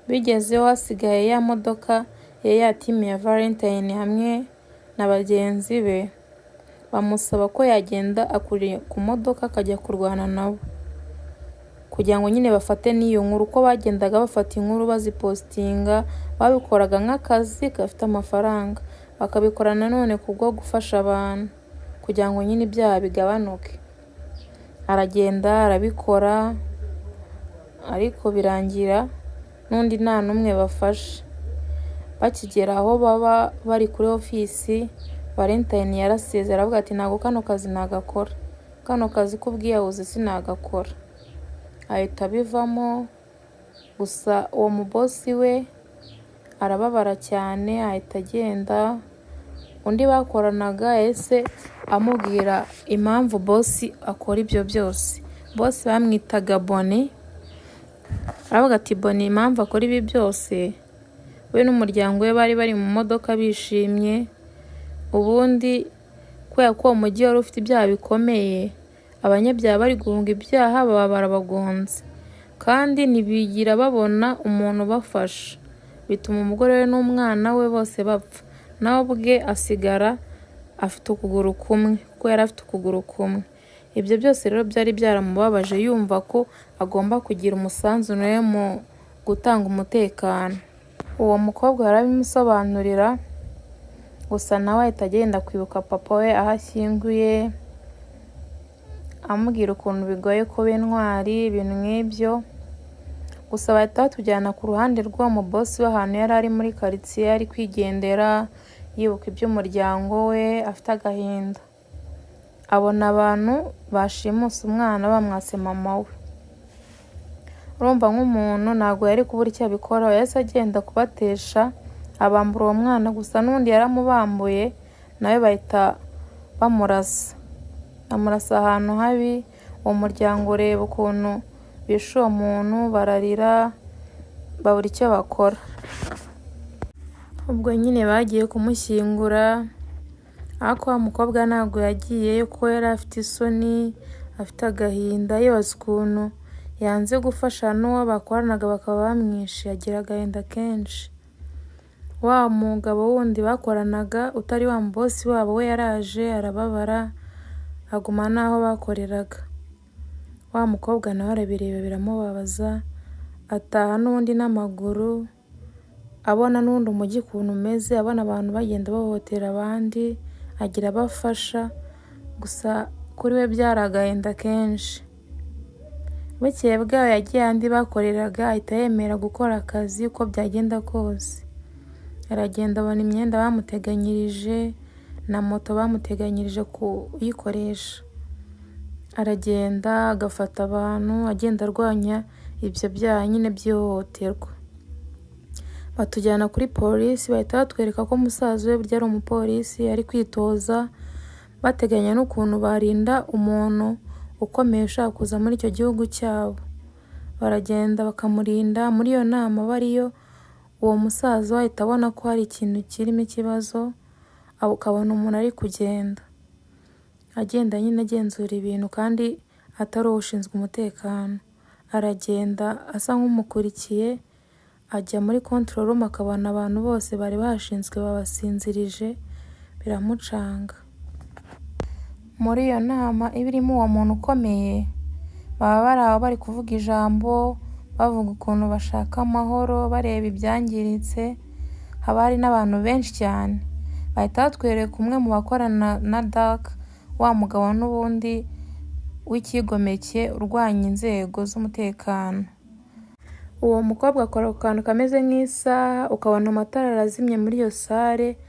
Bigezeho hasigaye ya modoka ya timu ya Valentine hamwe na bagenzi be, bamusaba ko yagenda akuriye ku modoka akajya kurwana nabo. kugira ngo nyine bafate n'iyo nkuru. Uko bagendaga bafata inkuru bazipostinga, babikoraga nk'akazi gafite amafaranga, bakabikora nanone kubwo gufasha abantu kugira ngo nyine ibyaha bigabanuke. Aragenda arabikora ariko birangira n'undi nta n'umwe bafashe. Bakigera aho baba bari kuri ofisi, Valentine yarasezera aravuga ati ntabwo kano kazi nagakora, kano kazi k'ubwiyahuzi sinagakora. Ahita abivamo, gusa uwo mubosi we arababara cyane ahita agenda. Undi bakoranaga ese amubwira impamvu bosi akora ibyo byose. Bosi bamwitaga Boni, aravuga ati Boni impamvu akora ibi byose, we n'umuryango we bari mu modoka bishimye. Ubundi kubera ko uwo mujyi wari ufite ibyaha bikomeye, abanyabyaha bari guhunga ibyaha baba barabagonze kandi ntibigira babona umuntu ubafasha, bituma umugore we n'umwana we bose bapfa, nawe ubwe asigara afite ukuguru kumwe kuko yari afite ukuguru kumwe. Ibyo byose rero byari byaramubabaje, yumva ko agomba kugira umusanzu nawe mu gutanga umutekano. Uwo mukobwa yarabimusobanurira, gusa nawe ahita agenda kwibuka papa we aho ashyinguye, amubwira ukuntu bigoye kuba intwari, ibintu nk'ibyo. Gusa bahita batujyana ku ruhande rw'uwo mubosi w'ahantu yari ari muri karitsiye, ari kwigendera yibuka iby'umuryango we, afite agahinda. Abona abantu bashimuse umwana bamwase mama we. Urumva nk'umuntu ntabwo yari kubura icyo abikora, yahise agenda kubatesha, abambura uwo mwana, gusa n'undi yaramubambuye nawe bahita bamurasa ahantu habi. Uwo muryango ureba ukuntu bishe uwo muntu, bararira babura icyo bakora. Ubwo nyine bagiye kumushyingura, ariko wa mukobwa ntabwo yagiyeyo kuko yari afite isoni, afite agahinda, yibaza ukuntu yanze gufasha n'uwo bakoranaga bakaba bamwishe, agira agahinda kenshi. Wa mugabo wundi bakoranaga utari wa mubosi wabo we yaraje arababara, aguma n'aho bakoreraga. Wa mukobwa nawe arabireba biramubabaza, ataha n'ubundi n'amaguru, abona n'undi umujyi ukuntu umeze, abona abantu bagenda bahohotera abandi, agira abafasha, gusa kuri we byari agahinda kenshi. Bukeye bwaho yagiye ahandi bakoreraga, ahita yemera gukora akazi uko byagenda kose. Aragenda abona imyenda bamuteganyirije na moto bamuteganyirije kuyikoresha. Aragenda agafata abantu, agenda arwanya ibyo byaha nyine by'ihohoterwa. Batujyana kuri polisi, bahita batwereka ko musaza we burya ari umupolisi, ari kwitoza, bateganya n'ukuntu barinda umuntu ukomeye ushaka kuza muri icyo gihugu cyabo. Baragenda bakamurinda. Muri iyo nama bariyo, uwo musaza ahita abona ko hari ikintu kirimo ikibazo, ukabona umuntu ari kugenda agenda nyine agenzura ibintu kandi atari ushinzwe umutekano. Aragenda asa nk'umukurikiye, ajya muri control room, akabona abantu bose bari bashinzwe babasinzirije, biramucanga. Muri iyo nama iba irimo uwo muntu ukomeye, baba bari aho bari kuvuga ijambo, bavuga ukuntu bashaka amahoro, bareba ibyangiritse. Haba hari n'abantu benshi cyane. Bahita batwereka umwe mu bakorana na Dark, wa mugabo n'ubundi w'ikigomeke urwanya inzego z'umutekano. Uwo mukobwa akora ku kantu kameze nk'isaha, ukabona amatara arazimye muri iyo sare,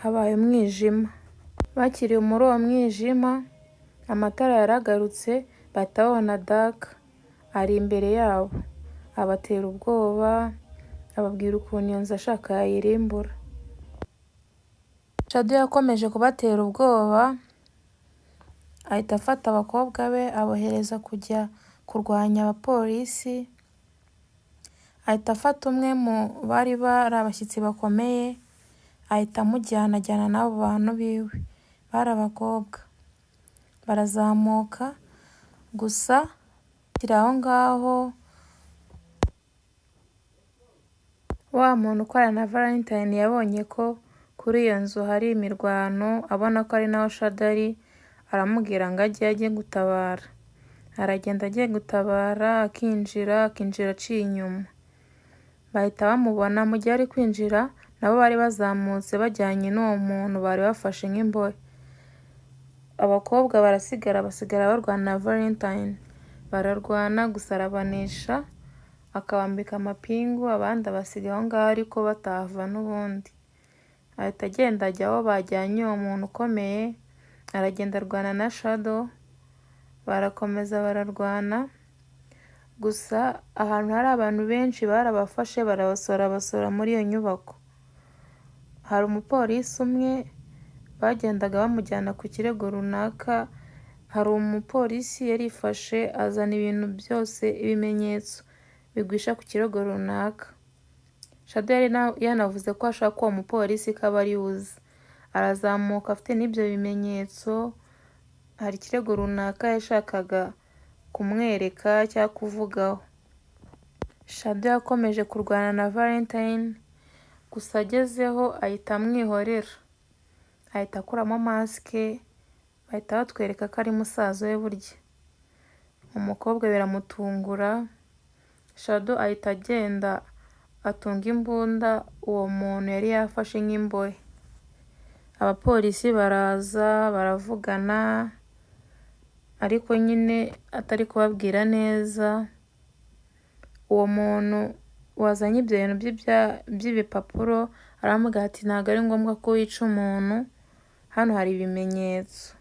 habaye umwijima. Bakiriye muri uwo mwijima, amatara yaragarutse, bahita babona Dark ari imbere yabo, abatera ubwoba, ababwira ukuntu iyo nzu ashaka yayirimbura. Shadow yakomeje kubatera ubwoba, ahita afata abakobwa be abohereza kujya kurwanya abapolisi. Ahita afata umwe mu bari abashyitsi bakomeye, ahita amujyana n'abo bantu biwe, bari abakobwa. Barazamuka, gusa kiri aho ngaho wa muntu ukorana na Valentine yabonye ko kuri iyo nzu hari imirwano, abona ko ari naho Shadow ari, aramubwira ngo ajye gutabara. aragenda agiye gutabara akinjira aciye inyuma. Bahita bamubona mu gihe ari kwinjira, nabo bari bazamutse bajyanye n'uwo muntu bari bafashe nk'imbohe. Abakobwa basigara barwana na Valentine. Bararwana gusa arabanesha, akabambika amapingu, abandi abasiga aho ngaho ariko batahava n'ubundi. Ahita agenda ajya aho bajyanye uwo muntu ukomeye, aragenda arwana na Shadow, barakomeza bararwana. Gusa ahantu hari abantu benshi barabafashe basora muri iyo nyubako. Hari umupolisi umwe bagendaga bamujyana ku kirego runaka. Hari umupolisi yarifashe azana ibintu byose, ibimenyetso bigwisha ku kirego runaka. Shadow yanavuze ko ashaka uwo mupolisi ko aba ari uzi. Arazamuka afite n'ibyo bimenyetso. Hari ikirego runaka yashakaga kumwereka cyangwa kuvugaho. Shadow yakomeje kurwana na Valentine, gusa agezeho ahita amwihorera. Ahita akuramo masike, bahita batwereka ko ari musaza we burya. Umukobwa biramutungura. Shadow ahita agenda atunga imbunda uwo muntu yari yafashe nk'imbohe. Abapolisi baraza baravugana, ariko nyine atari kubabwira neza. Uwo muntu wazanye ibyo bintu by'ibipapuro aramubwira ati ntabwo ari ngombwa ko wica umuntu, hano hari ibimenyetso.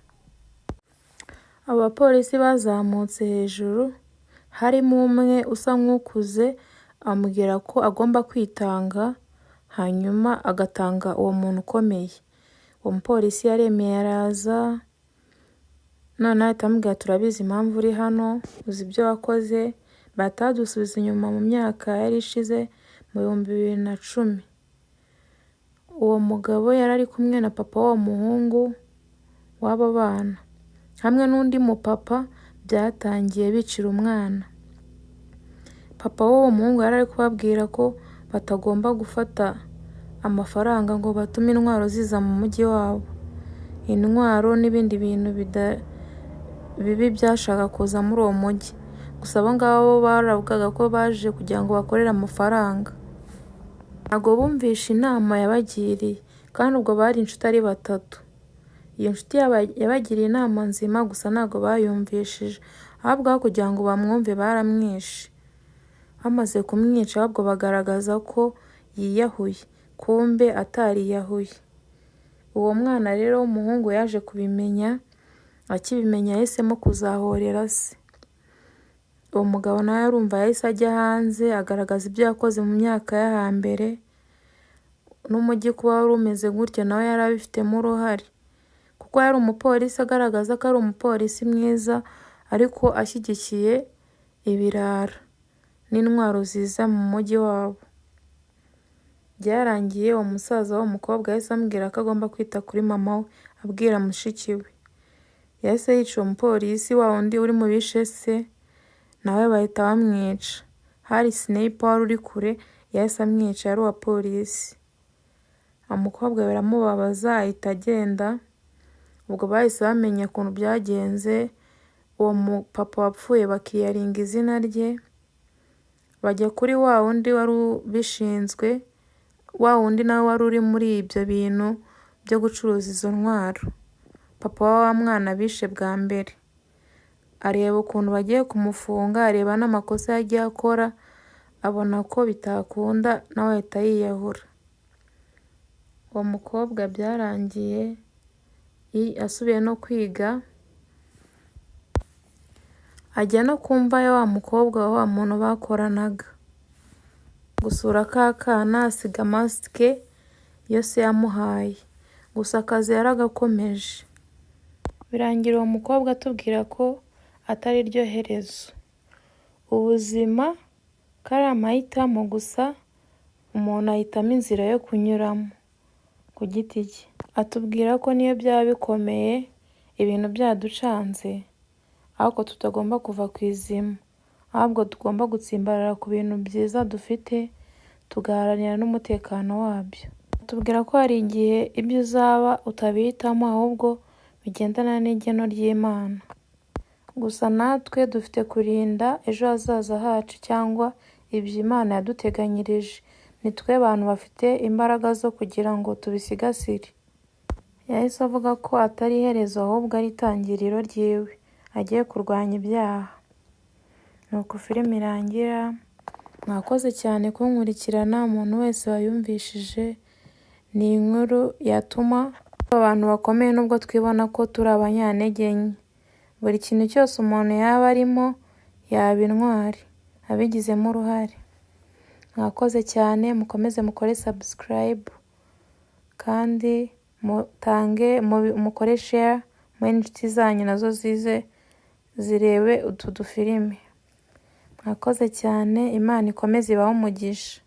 Abapolisi bazamutse hejuru, harimo umwe usa nk'ukuze, amubwira ko agomba kwitanga hanyuma agatanga uwo muntu ukomeye. Uwo mupolisi yaremeye araza, none ahita amubwira turabizi impamvu uri hano, uzi ibyo wakoze. Batadusubiza inyuma mu myaka yari ishize mu 2010. Uwo mugabo yari ari kumwe na papa w'uwo muhungu w'abo bana, hamwe n'undi mupapa. Byatangiye bicira umwana. Papa w'uwo muhungu yari ari kubabwira ko batagomba gufata amafaranga ngo batume intwaro ziza mu mujyi wabo. Intwaro n'ibindi bintu bibi byashaka kuza muri uwo mujyi. Gusa abo ngabo baravugaga ko baje kugira ngo bakorere amafaranga. Ntabwo bumvishe inama yabagiriye, kandi ubwo bari inshuti ari batatu. Iyo nshuti yabagiriye inama nzima, gusa ntabwo bayumvishije. Ahubwo kugira ngo bamwumve baramwishe. Bamaze kumwica ahubwo bagaragaza ko yiyahuye, kumbe atariyahuye. Uwo mwana rero w'umuhungu yaje kubimenya. Akibimenya yahisemo kuzahorera se. Uwo mugabo nawe arumva yahise ajya hanze agaragaza ibyo yakoze mu myaka yo hambere. N'umujyi kuba wari umeze gutyo nawe yari abifitemo uruhare, kuko yari umupolisi agaragaza ko ari umupolisi mwiza, ariko ashyigikiye ibirara n'intwaro ziza mu mujyi wabo. Byarangiye uwo musaza w'umukobwa yahise amubwira ko agomba kwita kuri mama we, abwira mushiki we. Yahise yica uwo mupolisi wa wundi uri mu bishe se, nawe bahita bamwica. Hari sniper wari uri kure, yahise amwica, yari uwa polisi. Umukobwa biramubabaza ahita agenda. Ubwo bahise bamenya ukuntu byagenze. Uwo mupapa wapfuye bakiyaringa izina rye, bajya kuri wa wundi wari ubishinzwe, wa wundi nawe wari uri muri ibyo bintu byo gucuruza izo ntwaro. Papa wa mwana bishe bwa mbere, areba ukuntu bagiye kumufunga, areba n'amakosa yagiye akora, abona ko bitakunda, nawe ahita yiyahura. Uwo mukobwa byarangiye asubiye no kwiga, ajya no kumva ya wa mukobwa wa muntu bakoranaga gusura ka kana, asiga masike yose yamuhaye. Gusa akazi yaragakomeje. Birangira uwo mukobwa atubwira ko atari ryo herezo. Ubuzima kari amahitamo, gusa umuntu ahitamo inzira yo kunyuramo ku giti cye. Atubwira ko niyo byaba bikomeye, ibintu byaducanze, ahubwo tutagomba kuva ku izima, ahubwo tugomba gutsimbarara ku bintu byiza dufite, tugaharanira n'umutekano wabyo. Atubwira ko hari igihe ibyo uzaba utabihitamo, ahubwo bigendana n'igeno ry'Imana. gusa natwe dufite kurinda ejo hazaza hacu cyangwa ibyo Imana yaduteganyirije. Ni twe abantu bafite imbaraga zo kugira ngo tubisigasire. Yahise avuga ko atari iherezo ahubwo ari itangiriro ryiwe, agiye kurwanya ibyaha. Nuko filime irangira. Mwakoze cyane kunkurikirana. Umuntu wese wayumvishije, ni inkuru yatuma abantu bakomeye nubwo twibona ko turi abanyantege nke. Buri kintu cyose umuntu yaba arimo yaba intwari abigizemo uruhare. Mwakoze cyane, mukomeze mukore subscribe kandi mukore share mu inshuti zanyu nazo zize zirebe utu dufilime. Mwakoze cyane, Imana ikomeze ibahe umugisha.